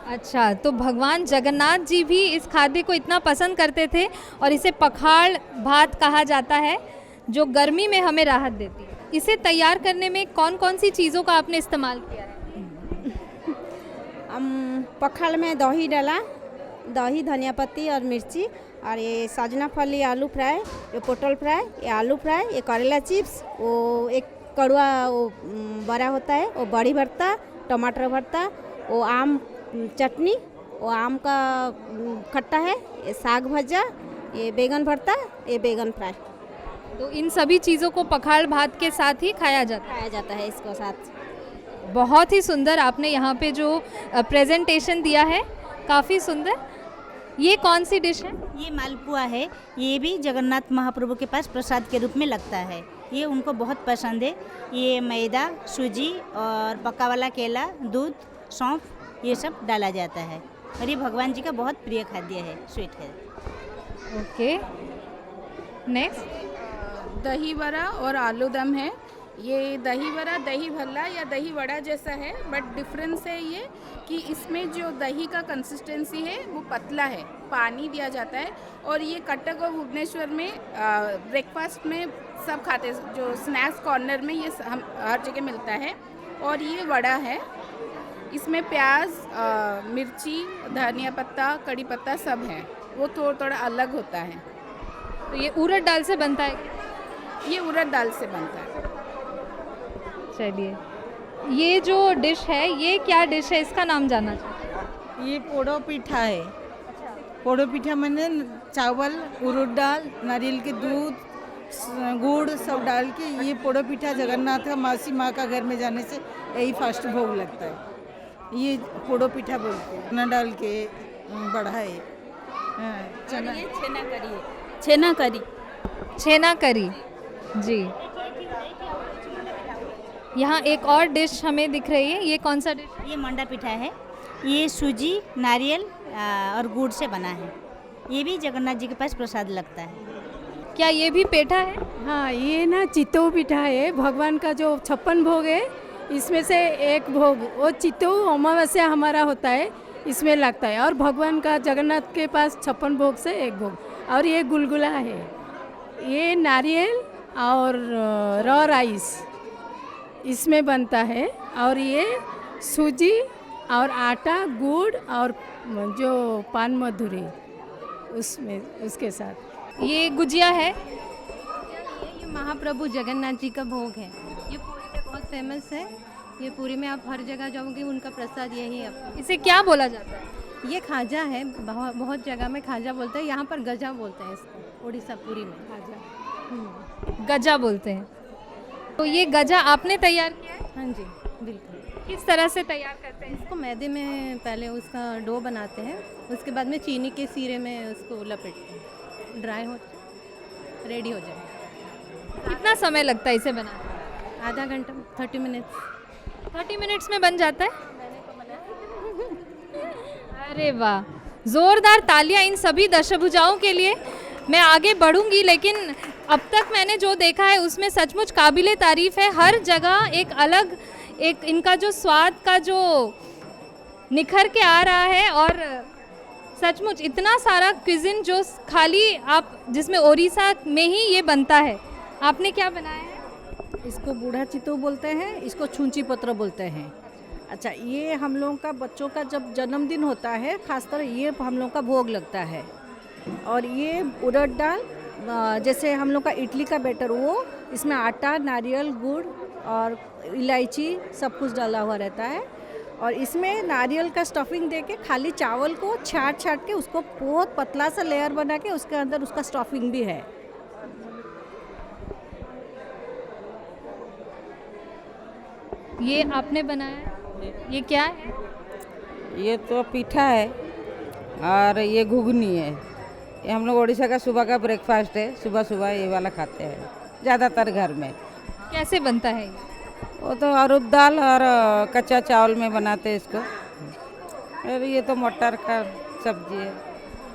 अच्छा, तो भगवान जगन्नाथ जी भी इस खाद्य को इतना पसंद करते थे और इसे पखाड़ भात कहा जाता है, जो गर्मी में हमें राहत देती है। इसे तैयार करने में कौन कौन सी चीज़ों का आपने इस्तेमाल किया है? पखाड़ में दही डाला, दही, धनिया पत्ती और मिर्ची, और ये सजना फली आलू फ्राई, ये पोटल फ्राई, ये आलू फ्राई, ये करेला चिप्स, वो एक कड़ुआ वो बड़ा होता है, वो बड़ी भरता, टमाटर भरता, वो आम चटनी, वो आम का खट्टा है, ये साग भजा, ये बैगन भरता, ये बैगन फ्राई। तो इन सभी चीज़ों को पखाड़ भात के साथ ही खाया जाता है इसको साथ। बहुत ही सुंदर आपने यहाँ पे जो प्रेजेंटेशन दिया है, काफ़ी सुंदर। ये कौन सी डिश है? ये मालपुआ है। ये भी जगन्नाथ महाप्रभु के पास प्रसाद के रूप में लगता है। ये उनको बहुत पसंद है। ये मैदा, सूजी और पका वाला केला, दूध, सौंफ, ये सब डाला जाता है, और ये भगवान जी का बहुत प्रिय खाद्य है, स्वीट है। ओके, नेक्स्ट दही वड़ा और आलू दम है। ये दही वड़ा दही भल्ला या दही वड़ा जैसा है, बट डिफरेंस है ये कि इसमें जो दही का कंसिस्टेंसी है वो पतला है, पानी दिया जाता है। और ये कटक और भुवनेश्वर में ब्रेकफास्ट में सब खाते हैं, जो स्नैक्स कॉर्नर में ये हम हर जगह मिलता है। और ये वड़ा है, इसमें प्याज, मिर्ची, धनिया पत्ता, कड़ी पत्ता सब है, वो थोड़ा अलग होता है। तो ये उड़द दाल से बनता है? ये उड़द दाल से बनता है। चलिए, ये जो डिश है, ये क्या डिश है, इसका नाम जानना चाहिए। ये पोड़ो पीठा है। पोड़ो पीठा मैंने चावल, उड़द दाल, नारियल के दूध, गुड़ सब डाल के, ये पोड़ो पीठा जगन्नाथ का मासी माँ का घर में जाने से यही फास्ट भोग लगता है। ये पोड़ो पीठा बोलते हैं। चना डाल के बढ़ाए, चना छेना करी है, छेना करी, छेना करी जी। यहाँ एक और डिश हमें दिख रही है, ये कौन सा डिश? ये मंडा पिठा है। ये सूजी, नारियल और गुड़ से बना है। ये भी जगन्नाथ जी के पास प्रसाद लगता है। क्या ये भी पेठा है? हाँ, ये ना चितौ पिठा है। भगवान का जो 56 भोग है, इसमें से एक भोग वो चितौ अमावस्या हमारा होता है, इसमें लगता है। और भगवान का जगन्नाथ के पास 56 भोग से एक भोग। और ये गुलगुला है, ये नारियल और रॉ राइस इसमें बनता है। और ये सूजी और आटा, गुड़ और जो पान मधुरी उसमें, उसके साथ। ये गुजिया है। ये महाप्रभु जगन्नाथ जी का भोग है। ये पूरी में बहुत फेमस है। ये पूरी में आप हर जगह जाओगे, उनका प्रसाद यही है। इसे क्या बोला जाता है? ये खाजा है, बहुत जगह में खाजा बोलते हैं, यहाँ पर गजा बोलते हैं इसको। उड़ीसा पूरी में खाजा, गजा बोलते हैं। तो ये गजा आपने तैयार किया है? हाँ जी, बिल्कुल। किस तरह से तैयार करते हैं? इसको मैदे में पहले उसका डो बनाते हैं, उसके बाद में चीनी के सीरे में उसको लपेटते हैं, ड्राई हो रेडी हो जाए। कितना समय लगता है इसे बनाने? आधा घंटा, 30 मिनट्स। 30 मिनट्स में बन जाता है? अरे वाह, जोरदार तालियां इन सभी दशभुजाओं के लिए। मैं आगे बढ़ूंगी, लेकिन अब तक मैंने जो देखा है उसमें सचमुच काबिले तारीफ़ है। हर जगह एक अलग, एक इनका जो स्वाद का जो निखर के आ रहा है, और सचमुच इतना सारा क्विज़िन जो खाली आप, जिसमें ओडिशा में ही ये बनता है। आपने क्या बनाया है? इसको बूढ़ा चितौ बोलते हैं, इसको छुंची पत्र बोलते हैं। अच्छा, ये हम लोगों का बच्चों का जब जन्मदिन होता है खासकर ये हम लोगों का भोग लगता है। और ये उड़द दाल जैसे हम लोग का इडली का बैटर, वो इसमें आटा, नारियल, गुड़ और इलायची सब कुछ डाला हुआ रहता है। और इसमें नारियल का स्टफिंग देके खाली चावल को छाट के उसको बहुत पतला सा लेयर बना के उसके अंदर उसका स्टफिंग भी है। ये आपने बनाया है? ये क्या है? ये तो पीठा है और ये घुगनी है। ये हम लोग उड़ीसा का सुबह का ब्रेकफास्ट है। सुबह सुबह ये वाला खाते हैं ज़्यादातर घर में। कैसे बनता है ये? वो तो अरहर दाल और कच्चा चावल में बनाते हैं इसको। और ये तो मटर का सब्जी है।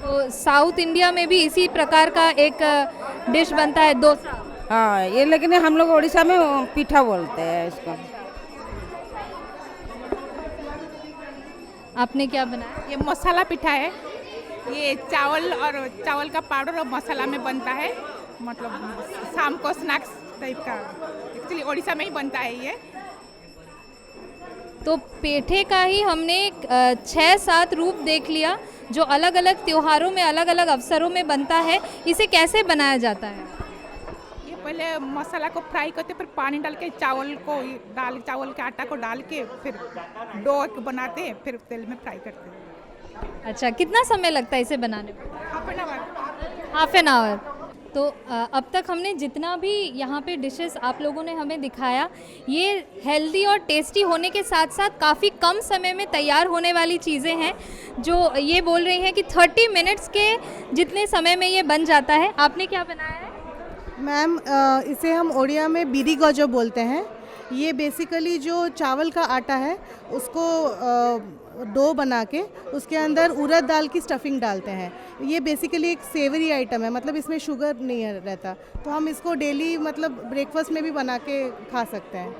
तो साउथ इंडिया में भी इसी प्रकार का एक डिश बनता है, डोसा। हाँ, ये लेकिन हम लोग उड़ीसा में पीठा बोलते हैं इसको। आपने क्या बनाया? ये मसाला पिठा है। ये चावल का पाउडर और मसाला में बनता है। मतलब शाम को स्नैक्स टाइप का एक्चुअली उड़ीसा में ही बनता है ये। तो पेठे का ही हमने 6-7 रूप देख लिया जो अलग अलग त्योहारों में, अलग अलग अवसरों में बनता है। इसे कैसे बनाया जाता है? ये पहले मसाला को फ्राई करते, फिर पानी डाल के चावल के आटा को डाल के फिर डो बनाते हैं, फिर तेल में फ्राई करते हैं। अच्छा, कितना समय लगता है इसे बनाने में? Half an hour. तो अब तक हमने जितना भी यहाँ पे डिशेस आप लोगों ने हमें दिखाया, ये हेल्दी और टेस्टी होने के साथ साथ काफ़ी कम समय में तैयार होने वाली चीज़ें हैं, जो ये बोल रही हैं कि 30 मिनट्स के जितने समय में ये बन जाता है। आपने क्या बनाया है? मैम, इसे हम ओडिया में बीरी गजो बोलते हैं। ये बेसिकली जो चावल का आटा है उसको डो बना के उसके अंदर उड़द दाल की स्टफिंग डालते हैं। ये बेसिकली एक सेवरी आइटम है, मतलब इसमें शुगर नहीं रहता, तो हम इसको डेली मतलब ब्रेकफास्ट में भी बना के खा सकते हैं।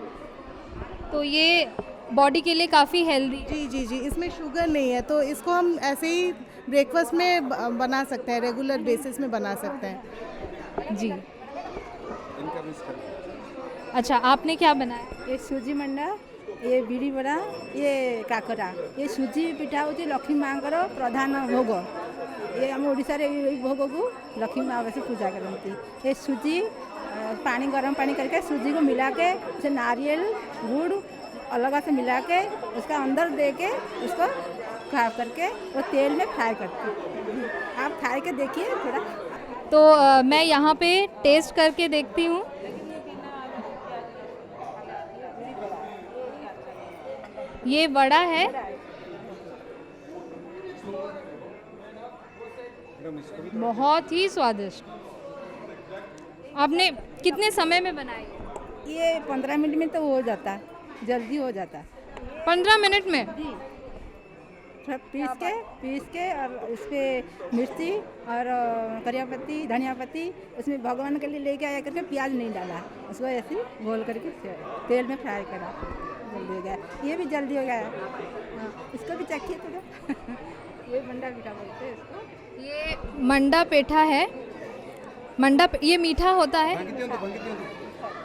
तो ये बॉडी के लिए काफ़ी हेल्दी। जी, इसमें शुगर नहीं है, तो इसको हम ऐसे ही ब्रेकफास्ट में बना सकते हैं, रेगुलर बेसिस में बना सकते हैं। जी। अच्छा, आपने क्या बनाया? ये सूजी मंडा, ये बिड़ी बड़ा, ये काकरा। ये सूजी पिठा होती लक्ष्मी माँ प्रधान भोग। ये आम ओडिशा रे भोग को लक्ष्मी माँ से पूजा करती। ये सूजी पानी गरम पानी करके सूजी को मिला के उसे नारियल गुड़ अलग से मिला के उसका अंदर दे के उसको फ्राई करके वो तेल में फ्राई करती। आप खाए के देखिए थोड़ा। तो मैं यहाँ पे टेस्ट करके देखती हूँ। ये वड़ा है, बहुत ही स्वादिष्ट। आपने कितने समय में बनाई? ये 15 मिनट में तो हो जाता है, जल्दी हो जाता है। 15 मिनट में? जी। पीस के और इस पर मिर्ची और करिया पत्ती, धनिया पत्ती, उसमें भगवान के लिए लेके आया करके प्याज नहीं डाला, उसको ऐसे घोल करके तेल में फ्राई करा, जल्दी हो गया। ये भी जल्दी हो गया। हाँ, इसको भी चखिए थोड़ा। ये मंडा पेठा बोलते हैं इसको। ये मंडा पेठा है। ये मीठा होता है।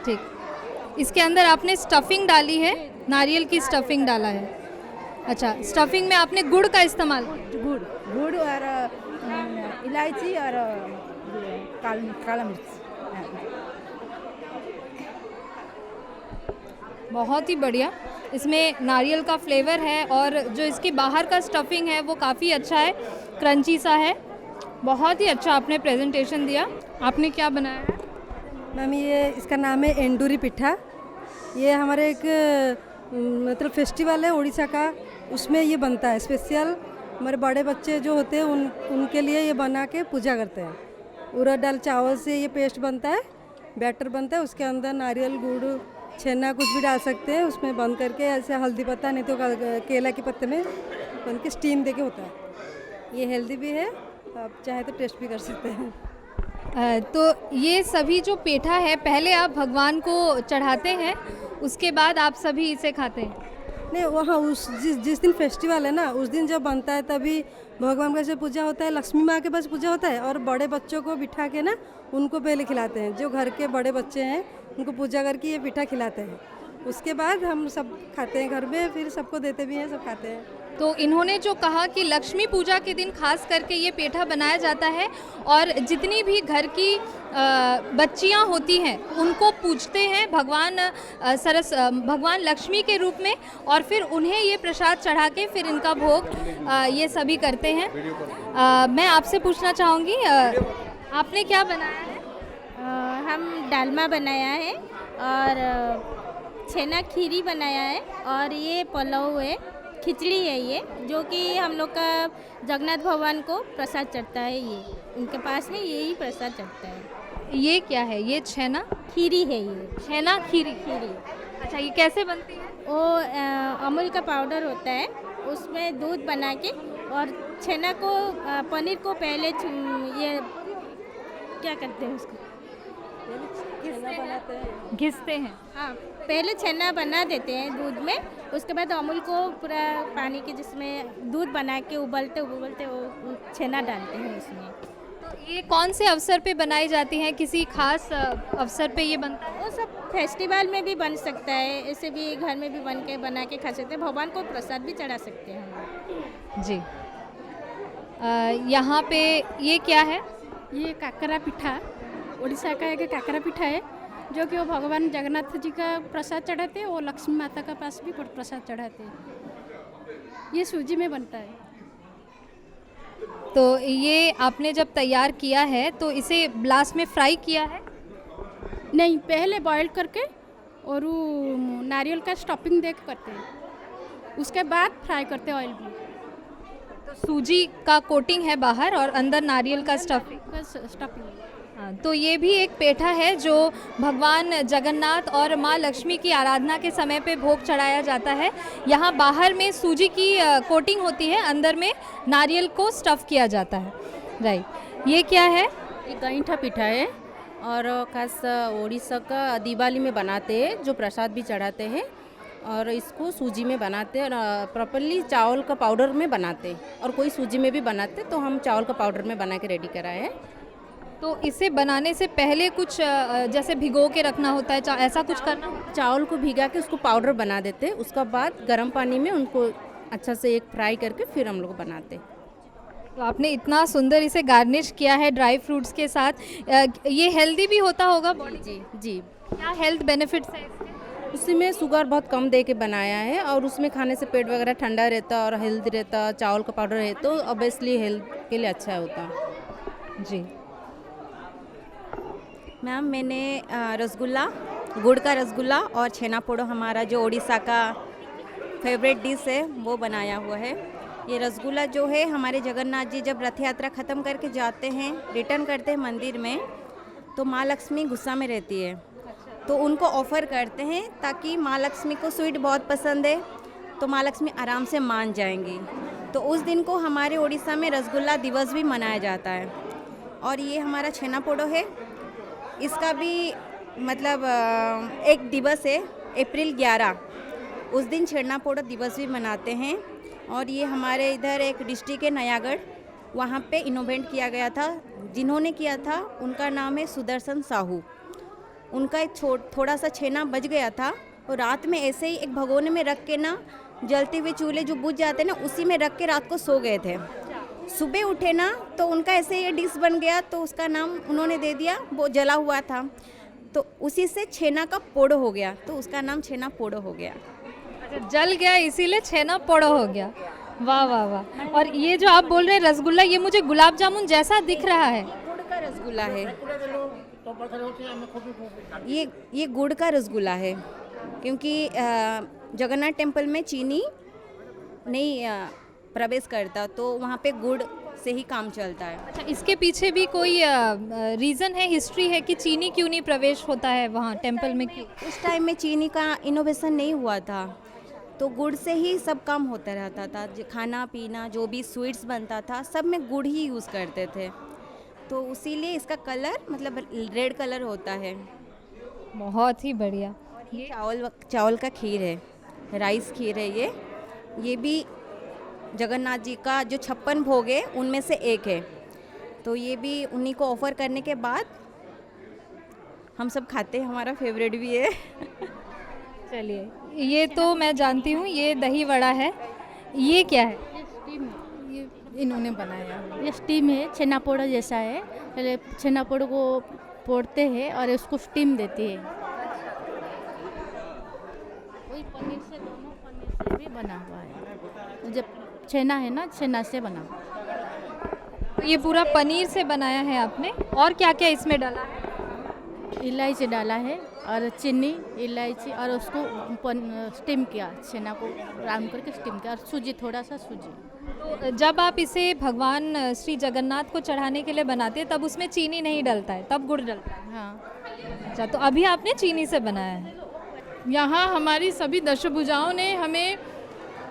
ठीक। इसके अंदर आपने स्टफिंग डाली है, नारियल की स्टफिंग डाला है। अच्छा, स्टफिंग में आपने गुड़ का इस्तेमाल? गुड़ और इलायची और काला मिर्च। बहुत ही बढ़िया। इसमें नारियल का फ्लेवर है और जो इसकी बाहर का स्टफिंग है वो काफ़ी अच्छा है, क्रंची सा है। बहुत ही अच्छा आपने प्रेजेंटेशन दिया। आपने क्या बनाया है? मैम, ये इसका नाम है एंडूरी पिठा। ये हमारे एक मतलब फेस्टिवल है उड़ीसा का, उसमें ये बनता है स्पेशल। हमारे बड़े बच्चे जो होते हैं उनके लिए ये बना के पूजा करते हैं। उड़द दाल चावल से ये पेस्ट बनता है, बैटर बनता है, उसके अंदर नारियल गुड़ छेना कुछ भी डाल सकते हैं, उसमें बंद करके ऐसे हल्दी पत्ता नहीं तो केला के पत्ते में बन के स्टीम देके होता है। ये हेल्दी भी है, आप चाहे तो टेस्ट भी कर सकते हैं। तो ये सभी जो पेठा है पहले आप भगवान को चढ़ाते हैं, उसके बाद आप सभी इसे खाते हैं? नहीं, वहाँ जिस दिन फेस्टिवल है ना, उस दिन जब बनता है तभी भगवान का से पूजा होता है, लक्ष्मी माँ के पास पूजा होता है, और बड़े बच्चों को बिठा के ना उनको पहले खिलाते हैं। जो घर के बड़े बच्चे हैं उनको पूजा करके ये पिठा खिलाते हैं। उसके बाद हम सब खाते हैं घर में, फिर सबको देते भी हैं, सब खाते हैं। तो इन्होंने जो कहा कि लक्ष्मी पूजा के दिन खास करके ये पेठा बनाया जाता है और जितनी भी घर की बच्चियां होती हैं उनको पूजते हैं भगवान लक्ष्मी के रूप में, और फिर उन्हें ये प्रसाद चढ़ा के फिर इनका भोग ये सभी करते हैं। मैं आपसे पूछना चाहूँगी, आपने क्या बनाया है? हम डालमा बनाया है और छेना खीरी बनाया है और ये पुलाव है, खिचड़ी है ये, जो कि हम लोग का जगन्नाथ भगवान को प्रसाद चढ़ता है। ये इनके पास है, यही प्रसाद चढ़ता है। ये क्या है? ये छेना खीरी है, ये छेना खीरी। खीरी। अच्छा, ये कैसे बनती है? वो अमूल का पाउडर होता है, उसमें दूध बना के और छेना को पनीर को पहले ये क्या करते हैं, उसको घिसते हैं। हाँ, पहले छेना बना देते हैं दूध में, उसके बाद अमूल को पूरा पानी के जिसमें दूध बना के उबलते उबलते वो छेना डालते हैं उसमें। ये कौन से अवसर पे बनाई जाती हैं? किसी खास अवसर पे ये बनता है? वो सब फेस्टिवल में भी बन सकता है, ऐसे भी घर में भी बना के खा सकते हैं, भगवान को प्रसाद भी चढ़ा सकते हैं हम। जी। यहाँ पे ये क्या है? ये काकरा पिठा, उड़ीसा का एक काकरा पिठा है, जो कि वो भगवान जगन्नाथ जी का प्रसाद चढ़ाते हैं, वो लक्ष्मी माता का पास भी प्रसाद चढ़ाते हैं। ये सूजी में बनता है। तो ये आपने जब तैयार किया है तो इसे ब्लास्ट में फ्राई किया है? नहीं, पहले बॉईल करके और वो नारियल का स्टफिंग दे के करते हैं, उसके बाद फ्राई करते हैं ऑयल में। तो सूजी का कोटिंग है बाहर और अंदर नारियल का स्टफिंग। हाँ, तो ये भी एक पेठा है जो भगवान जगन्नाथ और माँ लक्ष्मी की आराधना के समय पे भोग चढ़ाया जाता है। यहाँ बाहर में सूजी की कोटिंग होती है, अंदर में नारियल को स्टफ़ किया जाता है। राइट। ये क्या है? ये गईठा पिठा है और खास उड़ीसा का दिवाली में बनाते हैं, जो प्रसाद भी चढ़ाते हैं, और इसको सूजी में बनाते हैं और प्रॉपरली चावल का पाउडर में बनाते हैं, और कोई सूजी में भी बनाते, तो हम चावल का पाउडर में बना के रेडी कराए हैं। तो इसे बनाने से पहले कुछ जैसे भिगो के रखना होता है, ऐसा कुछ करना? चावल को भिगा के उसको पाउडर बना देते हैं, उसका बाद गर्म पानी में उनको अच्छा से एक फ्राई करके फिर हम लोग बनाते। तो आपने इतना सुंदर इसे गार्निश किया है ड्राई फ्रूट्स के साथ। ये हेल्दी भी होता होगा बॉडी? जी जी। क्या हेल्थ बेनिफिट्स हैं इसके? उसमें शुगर बहुत कम दे के बनाया है और उसमें खाने से पेट वगैरह ठंडा रहता और हेल्दी रहता। चावल का पाउडर है तो ऑब्वियसली हेल्थ के लिए अच्छा होता। जी मैम, मैंने रसगुल्ला, गुड़ का रसगुल्ला और छेना पोड़ो, हमारा जो उड़ीसा का फेवरेट डिश है, वो बनाया हुआ है। ये रसगुल्ला जो है, हमारे जगन्नाथ जी जब रथ यात्रा ख़त्म करके जाते हैं, रिटर्न करते हैं मंदिर में, तो माँ लक्ष्मी गुस्सा में रहती है, तो उनको ऑफ़र करते हैं ताकि माँ लक्ष्मी को स्वीट बहुत पसंद है, तो माँ लक्ष्मी आराम से मान जाएंगी। तो उस दिन को हमारे उड़ीसा में रसगुल्ला दिवस भी मनाया जाता है। और ये हमारा छेना पोड़ो है, इसका भी मतलब एक दिवस है, अप्रैल 11, उस दिन छेना पोड़ो दिवस भी मनाते हैं। और ये हमारे इधर एक डिस्ट्रिक्ट है नयागढ़, वहाँ पे इनोवेट किया गया था, जिन्होंने किया था उनका नाम है सुदर्शन साहू। उनका एक थोड़ा सा छेना बच गया था, और रात में ऐसे ही एक भगोने में रख के ना, जलते हुए चूल्हे जो बुझ जाते ना, उसी में रख के रात को सो गए थे। सुबह उठे ना तो उनका ऐसे ये डिश बन गया, तो उसका नाम उन्होंने दे दिया, वो जला हुआ था, तो उसी से छेना का पोड़ो हो गया, तो उसका नाम छेना पोड़ो हो गया। अच्छा, जल गया इसीलिए छेना पोड़ो हो गया। वाह वाह वाह। और ये जो आप बोल रहे हैं रसगुल्ला, ये मुझे गुलाब जामुन जैसा दिख रहा है। गुड़ का रसगुल्ला है ये गुड़ का रसगुल्ला है, क्योंकि जगन्नाथ टेम्पल में चीनी नहीं प्रवेश करता, तो वहाँ पे गुड़ से ही काम चलता है। अच्छा, इसके पीछे भी कोई रीज़न है, हिस्ट्री है कि चीनी क्यों नहीं प्रवेश होता है वहाँ टेम्पल में? क्यों? उस टाइम में चीनी का इनोवेशन नहीं हुआ था, तो गुड़ से ही सब काम होता रहता था। खाना पीना जो भी स्वीट्स बनता था, सब में गुड़ ही यूज़ करते थे, तो इसीलिए इसका कलर मतलब रेड कलर होता है। बहुत ही बढ़िया। ये चावल का खीर है, राइस खीर है ये भी जगन्नाथ जी का जो 56 भोग है उनमें से एक है, तो ये भी उन्हीं को ऑफ़र करने के बाद हम सब खाते हैं, हमारा फेवरेट भी है। चलिए, ये तो मैं जानती हूँ, ये दही वड़ा है। ये क्या है? ये इन्होंने बनाया। ये स्टीम है, छेना पोड़ा जैसा है। पहले छेना पोड़ा को पोड़ते हैं और उसको स्टीम देती है। वही पनीर से, दोनों पनीर से भी बना हुआ है। जब छेना है ना, छेना से बना हुआ है। तो ये पूरा पनीर से बनाया है आपने। और क्या क्या इसमें डाला है? इलायची डाला है और चीनी, इलायची, और उसको स्टीम किया, छेना को राउंड करके स्टीम किया, और सूजी, थोड़ा सा सूजी। तो जब आप इसे भगवान श्री जगन्नाथ को चढ़ाने के लिए बनाते हैं तब उसमें चीनी नहीं डलता है, तब गुड़ डलता है? हाँ। अच्छा, तो अभी आपने चीनी से बनाया है। यहाँ हमारी सभी दशभुजाओं ने हमें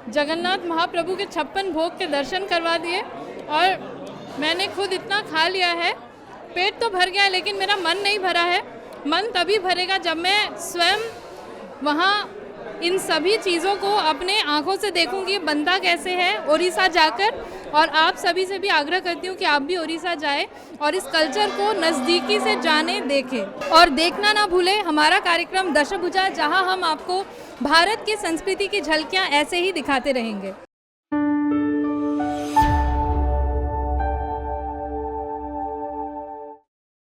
जगन्नाथ महाप्रभु के 56 भोग के दर्शन करवा दिए, और मैंने खुद इतना खा लिया है, पेट तो भर गया है लेकिन मेरा मन नहीं भरा है। मन तभी भरेगा जब मैं स्वयं वहाँ इन सभी चीज़ों को अपने आँखों से देखूंगी बनता कैसे है उड़ीसा जाकर। और आप सभी से भी आग्रह करती हूँ कि आप भी उड़ीसा जाएं और इस कल्चर को नज़दीकी से जाने, देखें। और देखना ना भूलें हमारा कार्यक्रम दशभुजा, जहाँ हम आपको भारत की संस्कृति की झलकियाँ ऐसे ही दिखाते रहेंगे।